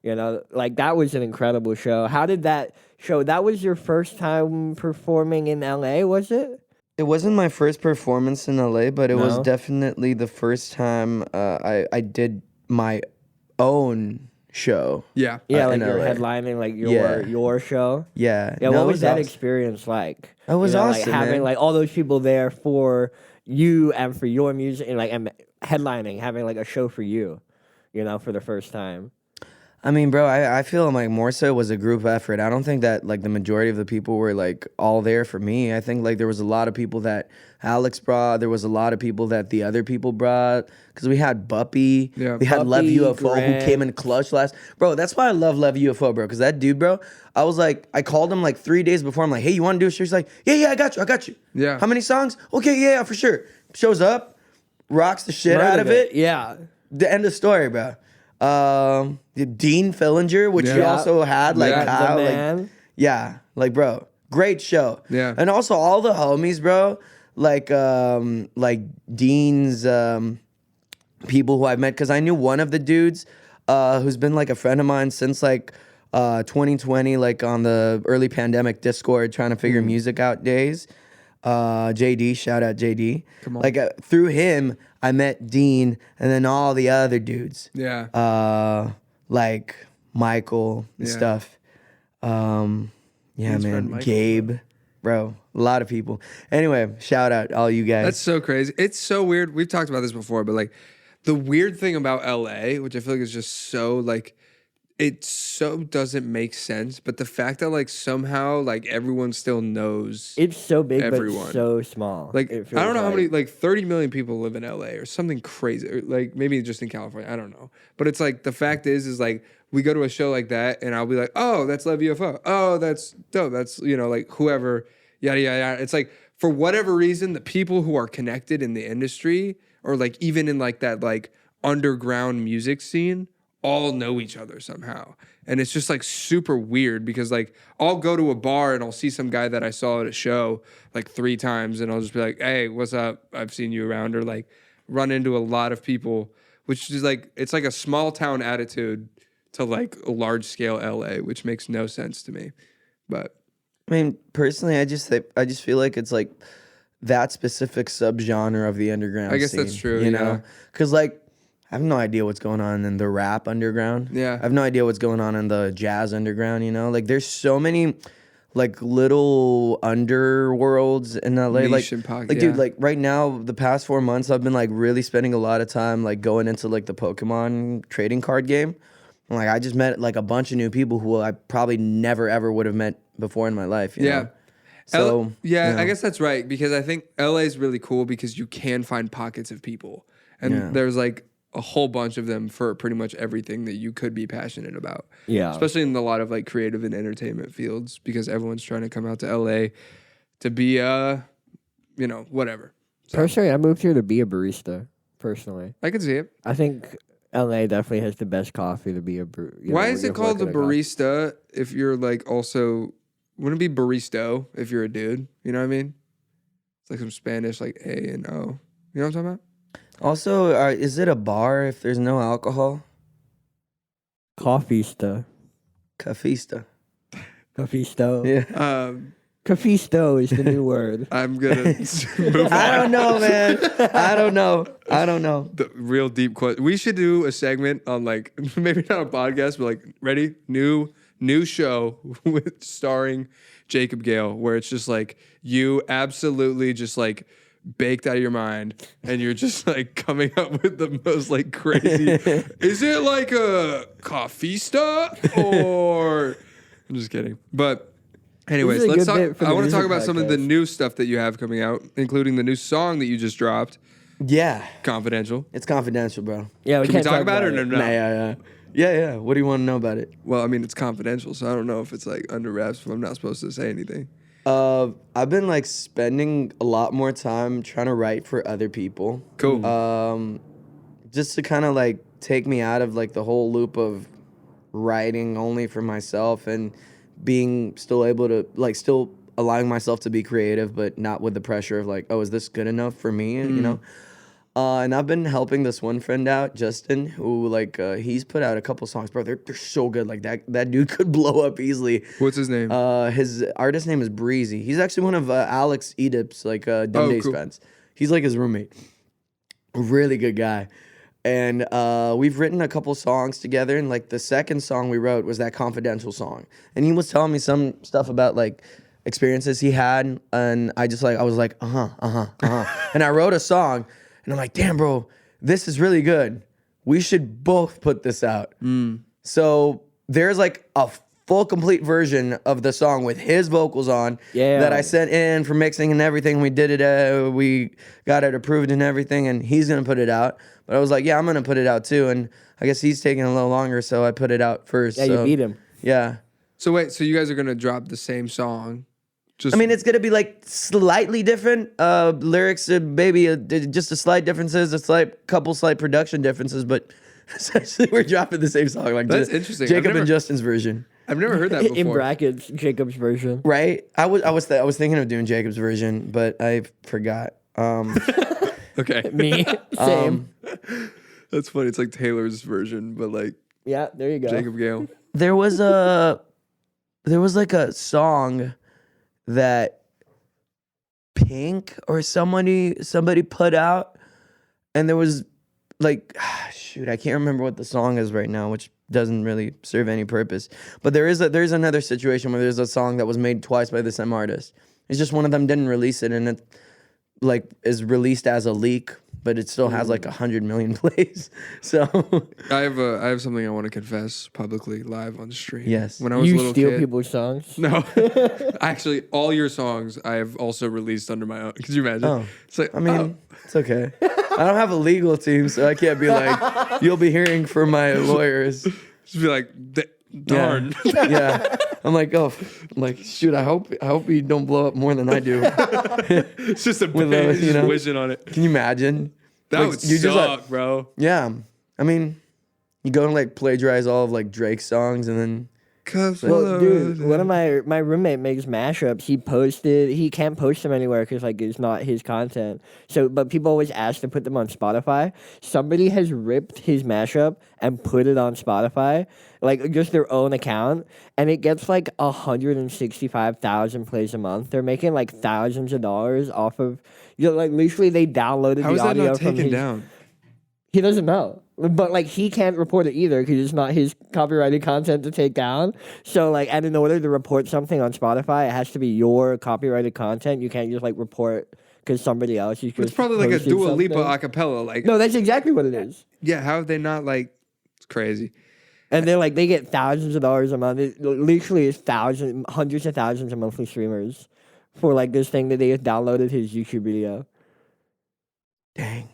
You know, like that was an incredible show. How did that show? That was your first time performing in LA, was it? It wasn't my first performance in LA, but it was No? definitely the first time I did my own show. Yeah. Yeah, like in you're LA. headlining like Yeah. your show. Yeah. Yeah, no, what it was that awesome. experience like? It was Like awesome, having man. like all those people there for you and for your music, and like and headlining, having like a show for you, for the first time. I mean, bro, I feel like more so it was a group effort. I don't think that like the majority of the people were like all there for me. I think like there was a lot of people that Alex brought. There was a lot of people that the other people brought. Because we had Buppy. Yeah. We had Lev Buppy, UFO who came Grant. in clutch last. Bro, that's why I love Lev UFO, bro. Because that dude, bro, I was like, I called him like 3 days before. I'm like, hey, you want to do a show? He's like, yeah, I got you. Yeah. How many songs? Okay, yeah, for sure. Shows up, rocks the shit out of it. Yeah. The end of story, bro. Dean Fillinger, which we Yeah. also had, like Yeah. Kyle, The like man. yeah, like bro, great show. Yeah. And also all the homies, bro, like Dean's people who I've met, because I knew one of the dudes who's been like a friend of mine since like 2020, like on the early pandemic Discord, trying to figure music out days. JD, shout out JD. Come on. Like through him, I met Dean, and then all the other dudes. Yeah. Like Michael and Yeah. stuff. Yeah, Dean's friend man. Michael, Gabe, bro, a lot of people. Anyway, shout out all you guys. That's so crazy. It's so weird. We've talked about this before, but like the weird thing about LA, which I feel like is just so like, it so doesn't make sense. But the fact that like somehow like everyone still knows. It's so big, Everyone. but so small. Like It I don't feels know how many like. like 30 million people live in LA or something crazy, or like maybe just in California. I don't know, but it's like the fact is like we go to a show like that and I'll be like, oh, that's Lev UFO. Oh, that's dope. That's like whoever, yada yada yada. It's like for whatever reason, the people who are connected in the industry or like even in like that like underground music scene all know each other somehow. And it's just like super weird because like I'll go to a bar and I'll see some guy that I saw at a show like 3 times and I'll just be like, hey, what's up? I've seen you around, or like run into a lot of people, which is like, it's like a small town attitude to like a large scale LA, which makes no sense to me. But I mean, personally, I just feel like it's like that specific subgenre of the underground. I guess scene, that's true, You yeah. know, because like I have no idea what's going on in the rap underground. Yeah. I have no idea what's going on in the jazz underground. Like there's so many like little underworlds in LA. Niche and pocket, dude, yeah. like right now, the past 4 months, I've been like really spending a lot of time like going into like the Pokemon trading card game. And, like I just met like a bunch of new people who I probably never ever would have met before in my life. You know? So yeah, you know. I guess that's right, because I think LA is really cool because you can find pockets of people, and Yeah. there's like a whole bunch of them for pretty much everything that you could be passionate about. Yeah. Especially in a lot of like creative and entertainment fields, because everyone's trying to come out to LA to be whatever. So, Personally, I moved here to be a barista. Personally, I can see it. I think LA definitely has the best coffee to be a Why is it called a barista if you're like also, wouldn't it be baristo if you're a dude? You know what I mean? It's like some Spanish, like A and O. You know what I'm talking about? Also, is it a bar if there's no alcohol? Coffeesta. Cafista. Coffeesto. Yeah. Coffeesto is the new word. I'm gonna move on. I don't know, man. I don't know. The real deep question. We should do a segment on like maybe not a podcast, but like ready new show with starring Jaco8Gale, where it's just like you absolutely just like baked out of your mind and you're just like coming up with the most like crazy. Is it like a coffeesta or? I'm just kidding, but. Anyways, This is a let's good talk. bit for I the want to talk music about some of the podcast. new stuff that you have coming out, including the new song that you just dropped, Yeah. Confidential. It's confidential, bro. Yeah, Can we can't talk about it or no? Nah, yeah. What do you want to know about it? Well, I mean, it's confidential, so I don't know if it's like under wraps if I'm not supposed to say anything. I've been like spending a lot more time trying to write for other people. Cool. Just to kind of like take me out of like the whole loop of writing only for myself and being still able to like still allowing myself to be creative, but not with the pressure of like, oh, is this good enough for me? You know? And I've been helping this one friend out, Justin, who like he's put out a couple songs, bro. They're so good. Like that dude could blow up easily. What's his name? His artist name is Breezy. He's actually one of Alex Edip's like Dumbdays cool. fans. He's like his roommate. Really good guy. And we've written a couple songs together, and like the second song we wrote was that confidential song. And he was telling me some stuff about like experiences he had, and I was like, and I wrote a song, and I'm like, damn, bro, this is really good. We should both put this out. So there's like a full complete version of the song with his vocals on that I sent in for mixing and everything. We did it, we got it approved and everything, and he's gonna put it out. But I was like, yeah, I'm gonna put it out too. And I guess he's taking a little longer, so I put it out first. Yeah, you beat him. Yeah. So wait, so you guys are gonna drop the same song? Just I mean, it's gonna be like slightly different lyrics, maybe just a slight differences, couple slight production differences, but essentially we're dropping the same song. Like That's interesting. Jacob and Justin's version. I've never heard that before. In brackets, Jacob's version. Right? I was thinking of doing Jacob's version, but I forgot. Okay. Me, same. That's funny. It's like Taylor's version, but like Yeah, there you go. Jaco8Gale. There was like a song that Pink or somebody put out, and there was like shoot, I can't remember what the song is right now, which doesn't really serve any purpose. But there's another situation where there's a song that was made twice by the same artist. It's just one of them didn't release it, and it like is released as a leak, but it still has like 100 million plays. So I have something I want to confess publicly live on stream. Yes. When I was a You little steal kid, people's songs? No, actually, all your songs I have also released under my own. Could you imagine? Oh. It's like, I mean, it's okay. I don't have a legal team, so I can't be like, you'll be hearing from my lawyers. just be like, darn. Yeah. I'm like, shoot, I hope you don't blow up more than I do. It's just a With big those, you know? wishing on it. Can you imagine? That Like, would you suck, just, like- bro. Yeah. I mean, you go and like plagiarize all of like Drake's songs and then Well, dude, one of my roommate makes mashups. He can't post them anywhere because like it's not his content. So, but people always ask to put them on Spotify. Somebody has ripped his mashup and put it on Spotify, like just their own account, and it gets like 165,000 plays a month. They're making like thousands of dollars off of, like literally they downloaded How the is that audio not from taken his. down? He doesn't know. But, like, he can't report it either because it's not his copyrighted content to take down. So, like, and in order to report something on Spotify, it has to be your copyrighted content. You can't just, like, report because somebody else is just It's probably like a posted Dua Lipa something. acapella. Like, No, that's exactly what it is. yeah, how have they not, like, it's crazy. And they're like, they get thousands of dollars a month. It literally is hundreds of thousands of monthly streamers for, like, this thing that they just downloaded his YouTube video. dang.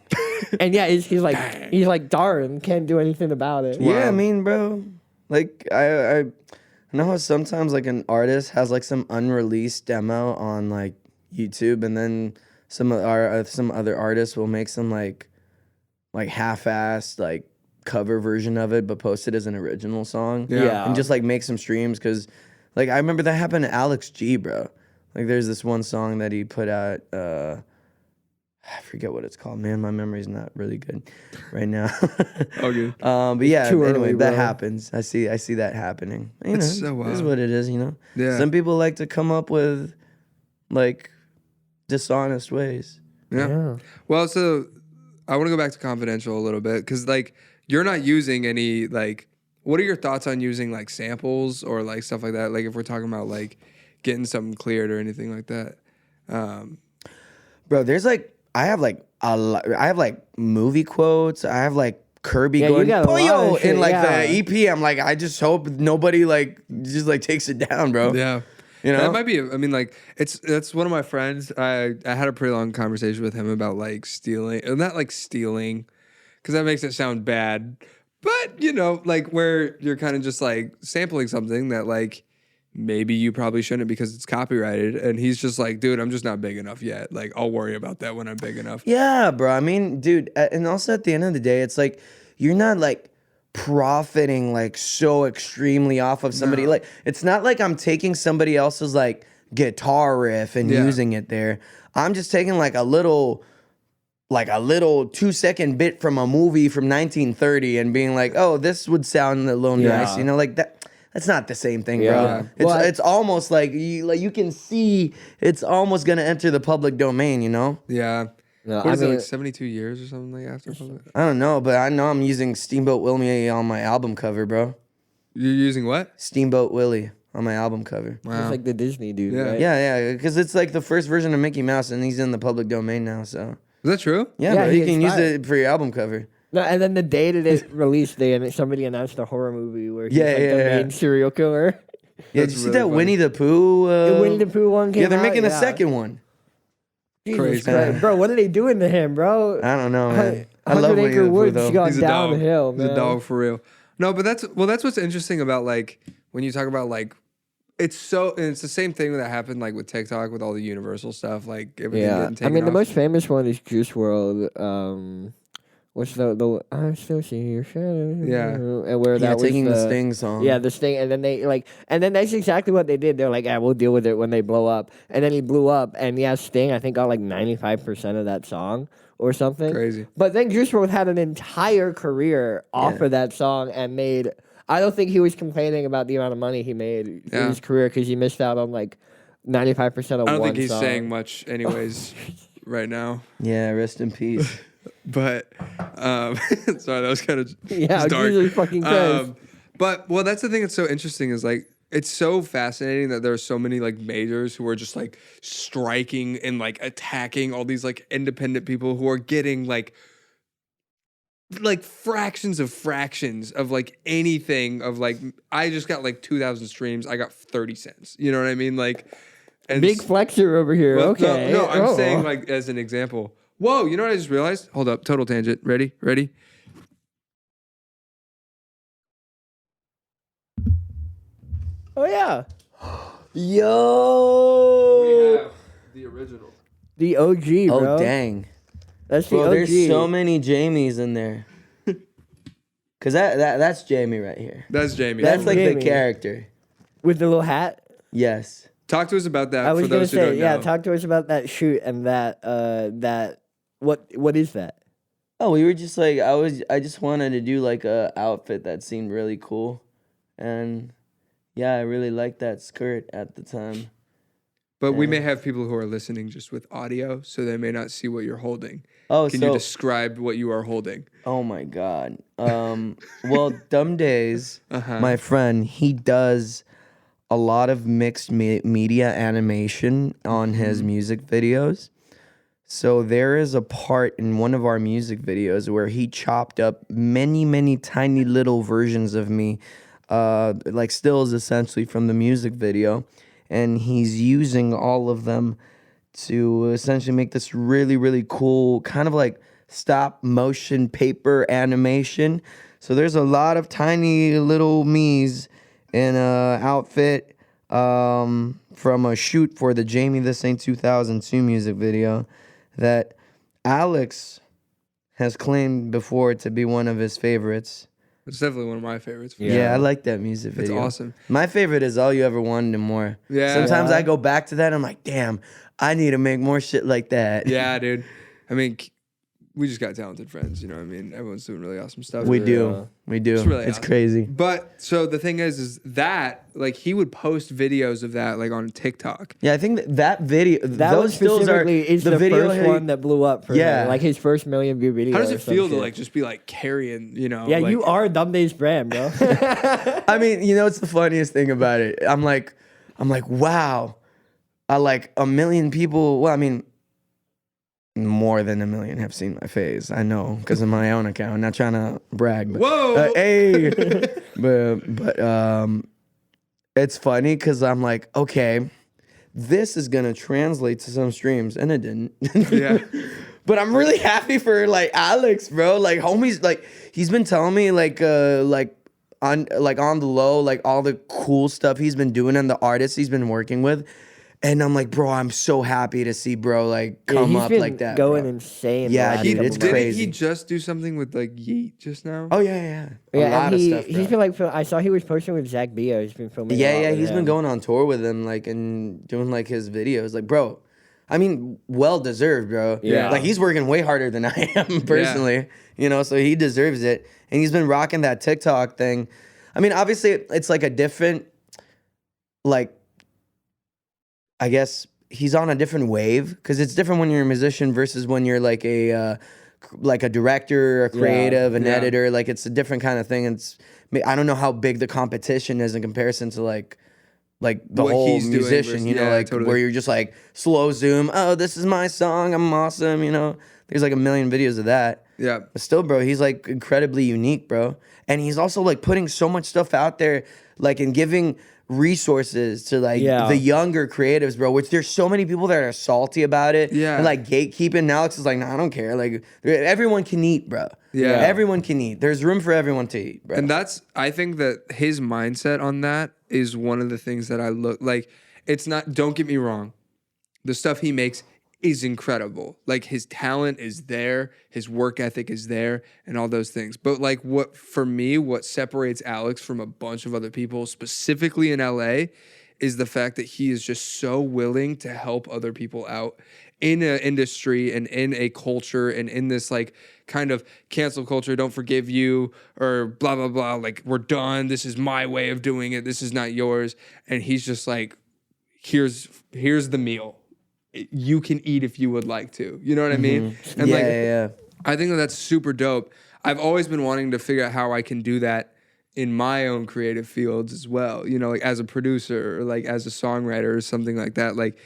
And yeah, he's like, darn, can't do anything about it. Wow. Yeah, I mean, bro, like I know how sometimes like an artist has like some unreleased demo on like YouTube, and then some other artists will make some like half-assed like cover version of it, but post it as an original song. Yeah. And just like make some streams, because like I remember that happened to Alex G, bro. Like there's this one song that he put out. I forget what it's called, man. My memory's not really good right now. Okay. But yeah, Too anyway, early, that bro. happens. I see that happening. You It's know, so This is wild. what it is, you know? Yeah. Some people like to come up with like dishonest ways. Yeah. Well, so I want to go back to confidential a little bit because, like, you're not using any, like, what are your thoughts on using, like, samples or, like, stuff like that? Like, if we're talking about, like, getting something cleared or anything like that. Bro, there's like, I have like movie quotes. I have like Kirby Yeah, you going got a lot "Boyo" of shit, in like yeah. the EP. I'm like, I just hope nobody like just like takes it down, bro. Yeah. You know? That might be, I mean, like, that's one of my friends. I had a pretty long conversation with him about, like, stealing. Not, like, stealing, because that makes it sound bad. But, you know, like, where you're kind of just, like, sampling something that, like, maybe you probably shouldn't because it's copyrighted. And he's just like, dude, I'm just not big enough yet. Like, I'll worry about that when I'm big enough. Yeah, bro. I mean, dude, and also at the end of the day, it's like you're not like profiting like so extremely off of somebody. No. Like, it's not like I'm taking somebody else's like guitar riff and using it there. I'm just taking like a little 2-second bit from a movie from 1930 and being like, oh, this would sound a little nice, you know, like that. That's not the same thing, bro. It's almost like you can see it's almost gonna enter the public domain, you know? Yeah. No, What is it, like 72 years or something like after public? I don't know, but I know I'm using Steamboat Willie on my album cover, bro. You're using what? Steamboat Willie on my album cover. Wow. It's like the Disney dude, Yeah. right? Yeah, because it's like the first version of Mickey Mouse, and he's in the public domain now. So Is that true? yeah, Yeah, bro, he you can use inspired. it for your album cover. No, and then the day that it released, somebody announced a horror movie where he's Yeah, like the yeah. main serial killer. Yeah, That's did you see really that funny. Winnie the Pooh? The Winnie the Pooh one came Yeah, they're out, making a yeah. second one. Jesus Crazy. Christ. Bro, what are they doing to him, bro? I don't know, man. I love 100 Winnie Acre the Pooh Woods though. got He's a dog. downhill, man. He's a dog for real. No, but that's what's interesting about like when you talk about like it's the same thing that happened like with TikTok with all the universal stuff, like everything Yeah, getting taken I mean, the off. most famous one is Juice WRLD. What's the I still see your shadow. Yeah. And where Yeah, that was taking the Sting song. Yeah, the Sting, and then then that's exactly what they did. They're like, we'll deal with it when they blow up. And then he blew up, and yeah, Sting, I think, got like 95% of that song or something. Crazy. But then Juice WRLD had an entire career off of that song and made. I don't think he was complaining about the amount of money he made in his career because he missed out on like 95% of I don't one think he's song. saying much anyways right now. Yeah, rest in peace. But sorry, that was kind of Yeah, dark. Jesus fucking Christ. But well, that's the thing that's so interesting is like it's so fascinating that there are so many like majors who are just like striking and like attacking all these like independent people who are getting like fractions of like anything of like I just got like 2,000 streams, I got 30 cents. You know what I mean? Like and Big flexer over here. well, Okay. No, I'm Oh. saying like as an example. Whoa, you know what I just realized? Hold up, total tangent. Ready? Oh yeah, Yo. the original. the OG, bro. Oh dang. That's the Bro, OG. there's so many Jamies in there. Cause that's Jamie right here. That's Jamie. That's like Jamie. the character. With the little hat. Yes. Talk to us about that I was for gonna those who say, don't yeah. know. Talk to us about that shoot and that. What is that? Oh, we were just like I just wanted to do like a outfit that seemed really cool, and yeah, I really liked that skirt at the time. But we may have people who are listening just with audio, so they may not see what you're holding. Oh, Can you describe what you are holding? Oh my God. Well, Dumbdays, Uh-huh. my friend, he does a lot of mixed media animation on his music videos. So there is a part in one of our music videos where he chopped up many, many tiny little versions of me, like stills essentially from the music video. And he's using all of them to essentially make this really, really cool kind of like stop motion paper animation. So there's a lot of tiny little me's in a outfit from a shoot for the Jamie This Ain't 2002 music video that Alex has claimed before to be one of his favorites. It's definitely one of my favorites. for Yeah, sure. I like that music It's video. awesome. My favorite is All You Ever Wanted and More. Yeah. Sometimes Yeah. I go back to that and I'm like, damn, I need to make more shit like that. Yeah, dude. I mean, we just got talented friends. You know what I mean? Everyone's doing really awesome stuff. We Yeah. do. We do. It's really It's awesome. crazy. But so the thing is that like he would post videos of that like on TikTok. Yeah, I think that video, That those one stills are specifically is the video. first one that blew up for Yeah. him. Like his first million view video. How does or it some feel to shit. like just be like carrying? You know? Yeah, like, you are Dumbdays brand, bro. I mean, you know, it's the funniest thing about it. I'm like, wow, I like a million people. Well, I mean, more than a million have seen my face. I know because of my own account. Not trying to brag, but Whoa. hey, but it's funny because I'm like, okay, this is gonna translate to some streams, and it didn't. Yeah. But I'm really happy for like Alex, bro. Like homies, like he's been telling me like on the low, like all the cool stuff he's been doing and the artists he's been working with. And I'm like, bro, I'm so happy to see bro like come he's up been like that. going bro. insane. Yeah, the last dude, couple it's months. crazy. Didn't he just do something with like Yeet just now? Oh yeah. A Yeah, lot and of stuff, bro. he's been like, I saw he was posting with Zach Bio. He's been filming. a lot Yeah, with he's been him. going on tour with him, like, and doing like his videos. Like, bro, I mean, well deserved, bro. Yeah. Like he's working way harder than I am personally. You know, so he deserves it. And he's been rocking that TikTok thing. I mean, obviously, it's like a different, like, I guess he's on a different wave because it's different when you're a musician versus when you're like a director, a creative, an editor. Like it's a different kind of thing. I don't know how big the competition is in comparison to like the What whole he's doing musician, versus- you know, yeah, like totally. where you're just like slow zoom. Oh, this is my song. I'm awesome. You know, there's like a million videos of that. Yeah. But still, bro, he's like incredibly unique, bro. And he's also like putting so much stuff out there, like and giving resources to like the younger creatives, bro, which there's so many people that are salty about it. Yeah. And like gatekeeping. And Alex is like, nah, I don't care. Like everyone can eat, bro. Yeah. Everyone can eat. There's room for everyone to eat, bro. And I think that his mindset on that is one of the things that I look like. It's not, don't get me wrong. The stuff he makes is incredible. Like his talent is there, his work ethic is there, and all those things. But like what separates Alex from a bunch of other people, specifically in LA, is the fact that he is just so willing to help other people out in an industry and in a culture and in this like kind of cancel culture, don't forgive you or blah, blah, blah. Like we're done. This is my way of doing it. This is not yours. And he's just like, here's the meal. You can eat if you would like to. You know what I mean? And I think that's super dope. I've always been wanting to figure out how I can do that in my own creative fields as well. You know, like as a producer or like as a songwriter or something like that. Like,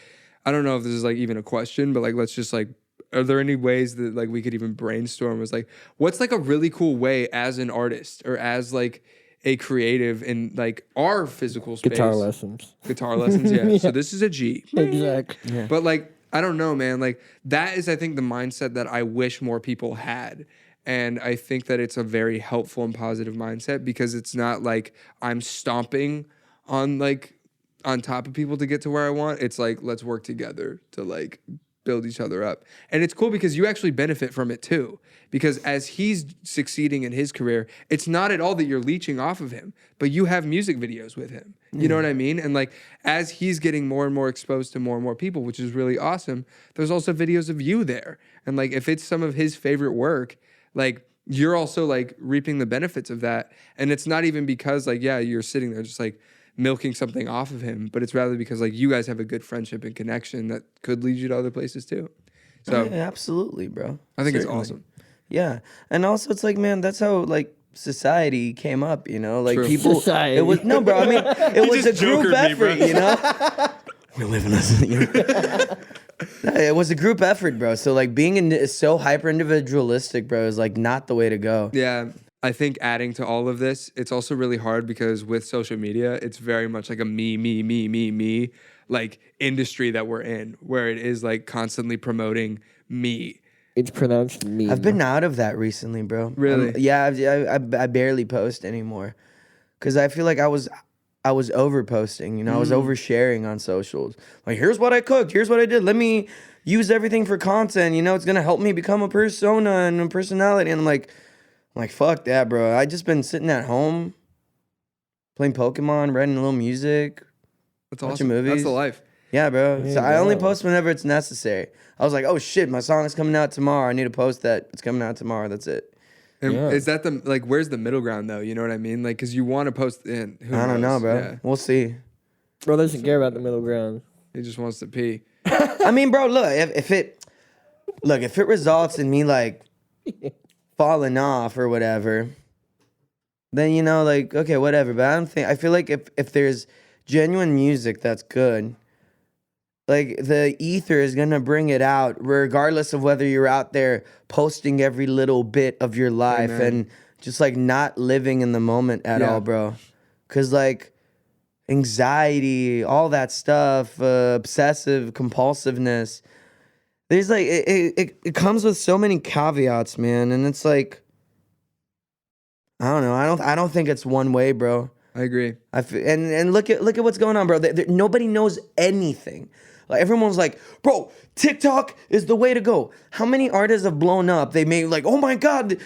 I don't know if this is like even a question, but like, let's just like, are there any ways that like we could even brainstorm? Was like, what's like a really cool way as an artist or as like a creative in like our physical space? Guitar lessons, yeah. So this is a G. Exactly. Yeah. But like, I don't know, man. Like that is, I think, the mindset that I wish more people had. And I think that it's a very helpful and positive mindset because it's not like I'm stomping on top of people to get to where I want. It's like, let's work together to like build each other up. And it's cool because you actually benefit from it too. Because as he's succeeding in his career, it's not at all that you're leeching off of him, but you have music videos with him. You know what I mean? And like, as he's getting more and more exposed to more and more people, which is really awesome, there's also videos of you there. And like, if it's some of his favorite work, like you're also like reaping the benefits of that. And it's not even because like, yeah, you're sitting there just like milking something off of him, but it's rather because like you guys have a good friendship and connection that could lead you to other places too. So yeah, absolutely, bro. I think Certainly. it's awesome. Yeah. And also it's like, man, that's how like society came up, you know? Like True. people Society. it was no, bro. I mean, it was a just group jokered me, bro. effort, you know? We're living this, you know? It was a group effort, bro. So like being so hyper individualistic, bro, is like not the way to go. Yeah. I think adding to all of this, it's also really hard because with social media, it's very much like a me, like industry that we're in, where it is like constantly promoting me. It's pronounced me. I've been out of that recently, bro. Really? Yeah, I barely post anymore. Cause I feel like I was over posting, you know, I was oversharing on socials. Like, here's what I cooked, here's what I did. Let me use everything for content, you know, it's gonna help me become a persona and a personality. And I'm like, fuck that, bro. I just been sitting at home, playing Pokemon, writing a little music, That's watching awesome. movies. That's the life. Yeah, bro. There So you I only go. post whenever it's necessary. I was like, oh shit, my song is coming out tomorrow. I need to post that. It's coming out tomorrow. That's it. And Yeah. is that the like? Where's the middle ground though? You know what I mean? Like, cause you want to post in. Who I don't know, knows? bro. Yeah. We'll see. Bro doesn't care about the middle ground. He just wants to pee. I mean, bro, look, if it results in me like falling off or whatever, then you know, like, okay, whatever. But I feel like if there's genuine music that's good, like the ether is gonna bring it out, regardless of whether you're out there posting every little bit of your life Amen. and just like not living in the moment at Yeah. all, bro. Cause like anxiety, all that stuff, obsessive compulsiveness. There's like it comes with so many caveats, man, and it's like I don't know. I don't think it's one way, bro. I agree. And look at what's going on, bro. Nobody knows anything. Like everyone's like, bro, TikTok is the way to go. How many artists have blown up? They made like, oh my god,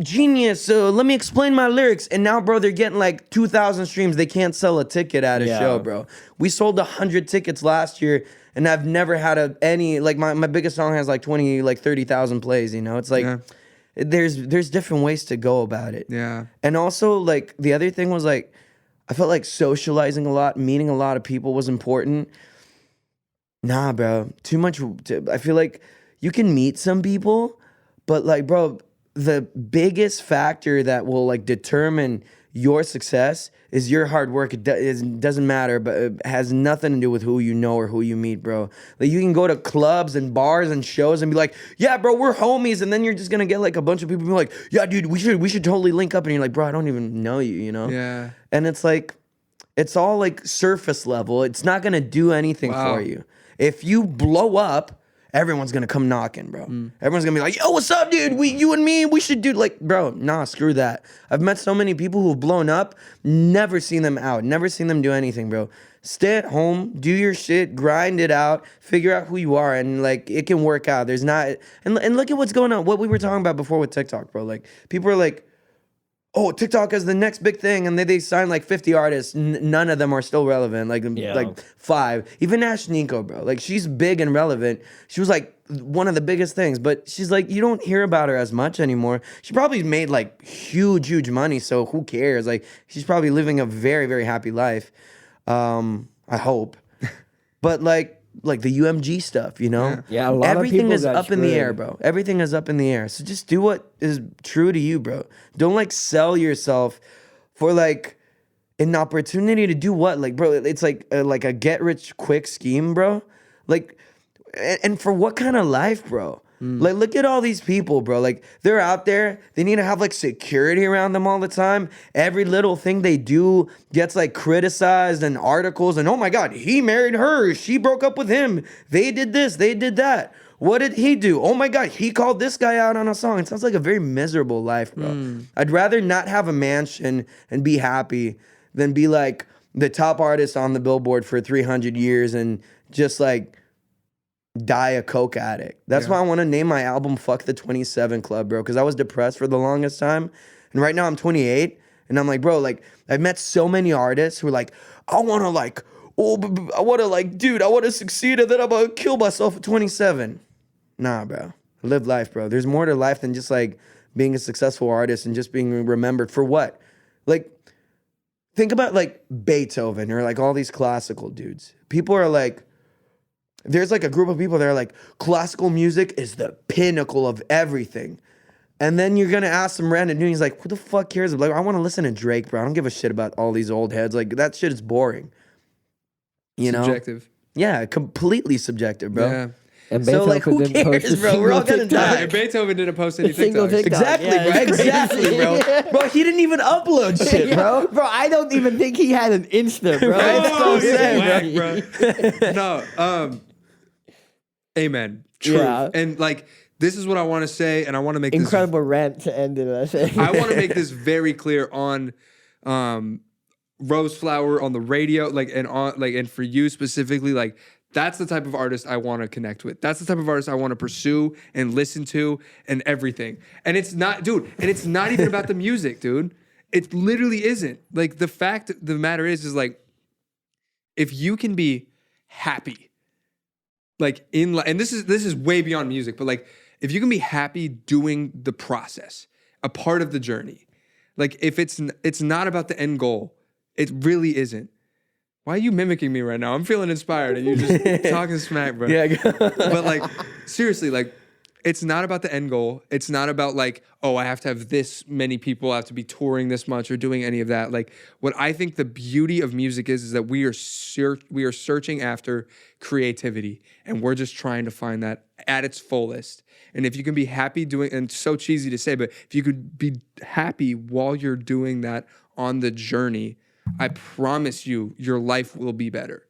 genius. Let me explain my lyrics. And now, bro, they're getting like 2,000 streams. They can't sell a ticket at a show, bro. We sold 100 tickets last year, and I've never had any like my biggest song has like 30,000 plays. You know, it's like. Yeah. There's different ways to go about it. Yeah. And also, like, the other thing was, like, I felt like socializing a lot, meeting a lot of people was important. Nah, bro. Too much. I feel like you can meet some people, but, like, bro, the biggest factor that will, like, determine your success is your hard work. It doesn't matter, but it has nothing to do with who you know or who you meet, bro. Like, you can go to clubs and bars and shows and be like, yeah, bro, we're homies. And then you're just going to get, like, a bunch of people be like, yeah, dude, we should totally link up. And you're like, bro, I don't even know you, you know? Yeah. And it's like, it's all, like, surface level. It's not going to do anything for you. If you blow up, everyone's gonna come knocking, bro. Everyone's gonna be like, yo, what's up, dude? You and me, we should do like, bro, nah, screw that. I've met so many people who've blown up, never seen them out, never seen them do anything, bro. Stay at home, do your shit, grind it out, figure out who you are, and like it can work out. There's not and look at what's going on, what we were talking about before with TikTok, bro. Like people are like, oh, TikTok is the next big thing, and they sign like 50 artists. None of them are still relevant. Like 5. Even Ash Nico, bro. Like she's big and relevant. She was like one of the biggest things, but she's like you don't hear about her as much anymore. She probably made like huge money, so who cares? Like she's probably living a very, very happy life. I hope, but like the UMG stuff, you know? Yeah, a lot everything of people is up in the air, bro. Everything is up in the air. So just do what is true to you, bro. Don't like sell yourself for like an opportunity to do what? Like, bro, it's like a get rich quick scheme, bro. Like, and for what kind of life, bro? Like, look at all these people, bro. Like, they're out there. They need to have, like, security around them all the time. Every little thing they do gets, like, criticized and articles. And, oh, my God, he married her. She broke up with him. They did this. They did that. What did he do? Oh, my God, he called this guy out on a song. It sounds like a very miserable life, bro. I'd rather not have a mansion and be happy than be, like, the top artist on the Billboard for 300 years and just, like, die a coke addict. That's why I want to name my album Fuck the 27 Club, bro, because I was depressed for the longest time, and right now I'm 28 and I'm like, bro, like I've met so many artists who are like, I want to like, I want to like, dude, I want to succeed and then I'm gonna kill myself at 27. Nah, bro, live life, bro. There's more to life than just like being a successful artist and just being remembered for what? Like think about like Beethoven or like all these classical dudes. People are like, there's like a group of people that are like, classical music is the pinnacle of everything. And then you're going to ask some random dude, he's like, who the fuck cares? Like, I want to listen to Drake, bro. I don't give a shit about all these old heads. Like, that shit is boring. You know? Subjective. Yeah, completely subjective, bro. Yeah. And so, like, who cares, bro? We're all going to die. Beethoven didn't post any TikToks. Exactly, bro. Exactly, bro. Bro, he didn't even upload shit, bro. Bro, I don't even think he had an Insta, bro. It's so sad, bro. No, amen. True. Yeah. And like, this is what I want to say, and I want to make incredible rant to end it. I want to make this very clear on RoseFlower on the radio, like, and on like, and for you specifically, like, that's the type of artist I want to connect with. That's the type of artist I want to pursue and listen to and everything. And it's not, dude, and it's not even about the music, dude. It literally isn't. Like, the fact of the matter is like, if you can be happy, like and this is way beyond music, but like if you can be happy doing the process, a part of the journey, like if it's not about the end goal, it really isn't. Why are you mimicking me right now? I'm feeling inspired and you're just talking smack, bro. Yeah. But like seriously, like it's not about the end goal. It's not about like, oh, I have to have this many people, I have to be touring this much or doing any of that. Like what I think the beauty of music is that we are searching after creativity and we're just trying to find that at its fullest. And if you can be happy doing, and it's so cheesy to say, but if you could be happy while you're doing that on the journey, I promise you, your life will be better.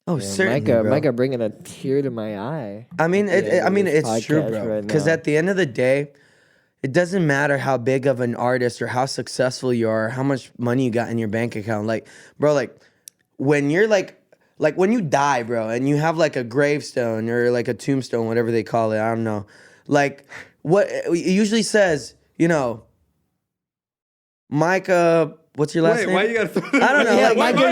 Oh, yeah, certainly, Micah bringing a tear to my eye. I mean, it's true, bro. Because at the end of the day, it doesn't matter how big of an artist or how successful you are, or how much money you got in your bank account. Like, bro, like when you're like when you die, bro, and you have like a gravestone or like a tombstone, whatever they call it, I don't know. Like what it usually says, you know, Micah, what's your last name? Wait, why you gotta? I don't know. Yeah, like, Micah,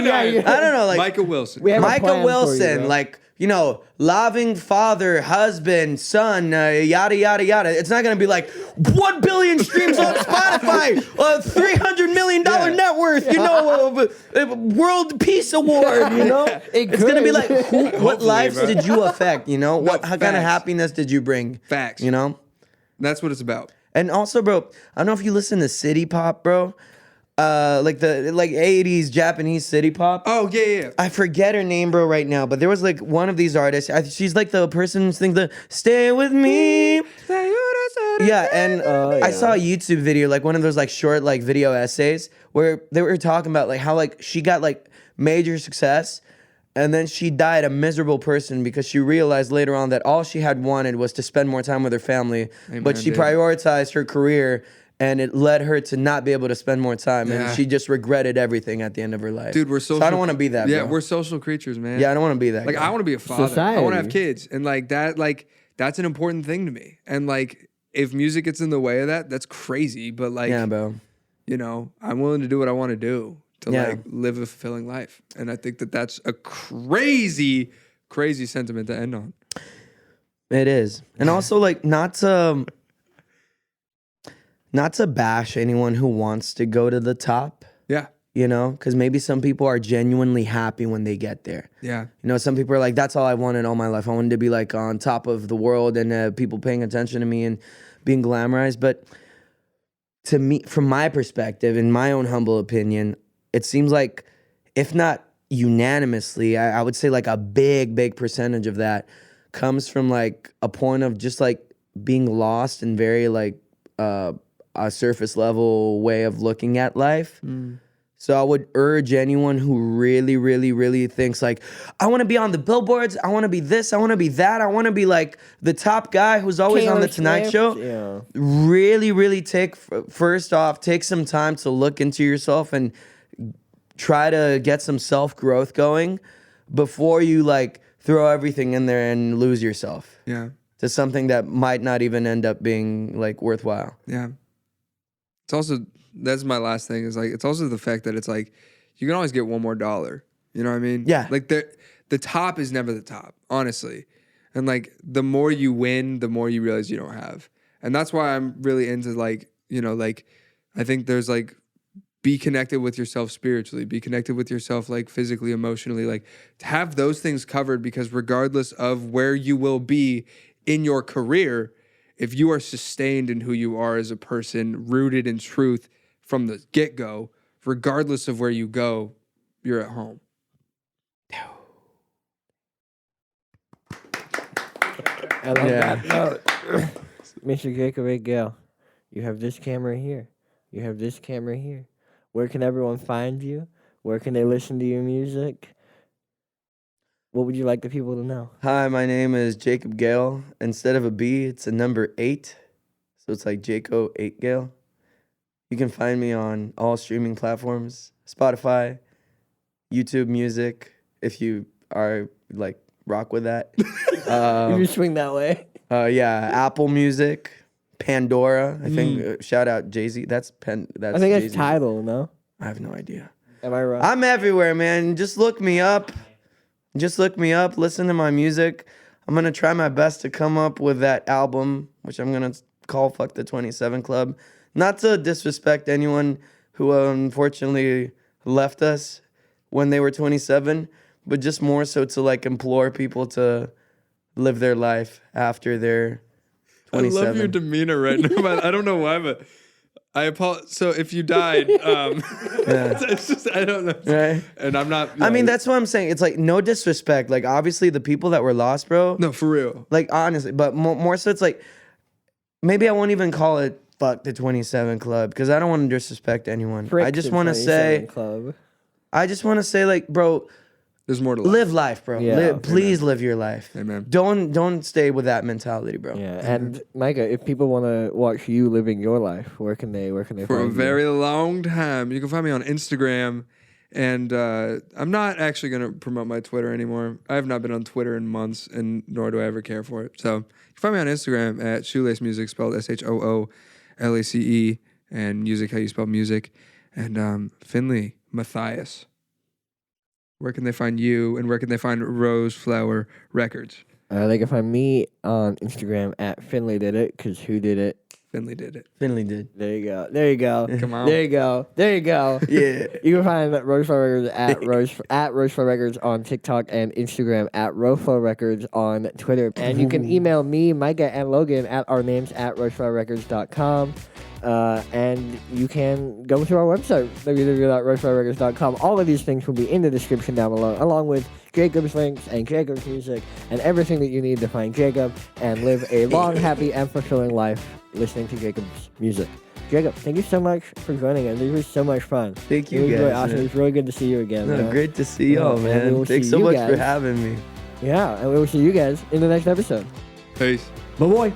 I don't know. Like Micah Wilson. We have a plan Micah for you, Wilson, bro. like, you know, loving father, husband, son, yada, yada, yada. It's not going to be like 1 billion streams on Spotify, $300 million net worth, you know, World Peace Award, you know? It's going to be like, what lives bro. did you affect, you know? What kind of facts. happiness did you bring? Facts. You know? That's what it's about. And also, bro, I don't know if you listen to city pop, bro. Like the 80s Japanese city pop. Oh yeah. I forget her name, bro, right now. But there was like one of these artists. She's like the person who sings the "Stay with Me." Yeah, and I saw a YouTube video, like one of those like short like video essays where they were talking about like how like she got like major success, and then she died a miserable person because she realized later on that all she had wanted was to spend more time with her family, but she dude. prioritized her career. And it led her to not be able to spend more time, Yeah. and she just regretted everything at the end of her life. Dude, we're social. So I don't want to be that. Yeah, bro. we're social creatures, man. Yeah, I don't want to be that. Like guy. I want to be a father. I Society. want to have kids, and like that's an important thing to me. And like if music gets in the way of that, that's crazy. But like, Yeah, bro. you know, I'm willing to do what I want to do to Yeah. like live a fulfilling life. And I think that that's a crazy, crazy sentiment to end on. It is, and also like not to bash anyone who wants to go to the top. Yeah, You know, because maybe some people are genuinely happy when they get there. yeah, You know, some people are like, that's all I wanted all my life. I wanted to be like on top of the world and people paying attention to me and being glamorized. But to me, from my perspective, in my own humble opinion, it seems like, if not unanimously, I would say like a big percentage of that comes from like a point of just like being lost and very like a surface level way of looking at life. So I would urge anyone who really thinks like, I want to be on the billboards, I want to be this, I want to be that, I want to be like the top guy who's always on the Tonight Show. Yeah. Really take some time to look into yourself and try to get some self-growth going before you like throw everything in there and lose yourself yeah, to something that might not even end up being like worthwhile. yeah. It's also, that's my last thing, is like it's also the fact that it's like you can always get one more dollar. You know what I mean? Yeah. Like the top is never the top, honestly. And like the more you win, the more you realize you don't have. And that's why I'm really into like, you know, like I think there's like be connected with yourself spiritually, be connected with yourself like physically, emotionally, like to have those things covered, because regardless of where you will be in your career, if you are sustained in who you are as a person, rooted in truth from the get-go, regardless of where you go, you're at home. I love Yeah. that note. Mr. Jaco8Gale, you have this camera here. You have this camera here. Where can everyone find you? Where can they listen to your music? What would you like the people to know? Hi, my name is Jaco8Gale. Instead of a B, it's a number 8. So it's like Jaco8Gale. You can find me on all streaming platforms, Spotify, YouTube Music, if you are like rock with that. If you swing that way. Yeah, Apple Music, Pandora. I think shout out Jay-Z. That's I think Jay-Z. it's Tidal, no? I have no idea. Am I wrong? I'm everywhere, man. Just look me up. Listen to my music. I'm going to try my best to come up with that album, which I'm going to call Fuck the 27 Club. Not to disrespect anyone who unfortunately left us when they were 27, but just more so to like implore people to live their life after they're 27. I love your demeanor right now, but I don't know why, but I apologize. So if you died, it's just, I don't know. Right? And I'm not. I mean, that's what I'm saying. It's like no disrespect. Like obviously the people that were lost, bro. No, for real. Like honestly, but more so it's like maybe I won't even call it Fuck the 27 Club because I don't want to disrespect anyone. Frick I just the want to 27 say, Club. like, bro, There's more to life. Live life, bro. Yeah. Please live your life. Amen. Don't stay with that mentality, bro. Yeah, and Micah, if people want to watch you living your life, where can they For find a you? very long time. You can find me on Instagram. And I'm not actually going to promote my Twitter anymore. I have not been on Twitter in months, and nor do I ever care for it. So you can find me on Instagram at Shoelace Music, spelled SHOOLACE, and music, how you spell music. And Finlay, Matthias. Where can they find you, and where can they find RoseFlower Records? They can find me on Instagram at Finlay did it, because who did it? Finlay did it. Finlay did. There you go. There you go. Come on. There you go. There you go. Yeah. You can find RoseFlower Records at RoseFlower Records on TikTok and Instagram at RoseFlower Records on Twitter. And you can email me, Micah, and Logan at our names at RoseFlowerRecords.com. And you can go to our website, www.roseflowerrecords.com. All of these things will be in the description down below, along with Jacob's links and Jacob's music and everything that you need to find Jacob and live a long, happy, and fulfilling life listening to Jacob's music. Jacob, thank you so much for joining us. It was so much fun. Thank you, It was guys. really awesome. man. It was really good to see you again. No, man. great to see y'all, Yeah, and we man. will Thanks see so you much guys. for having me. Yeah, and we will see you guys in the next episode. Peace. Bye-bye.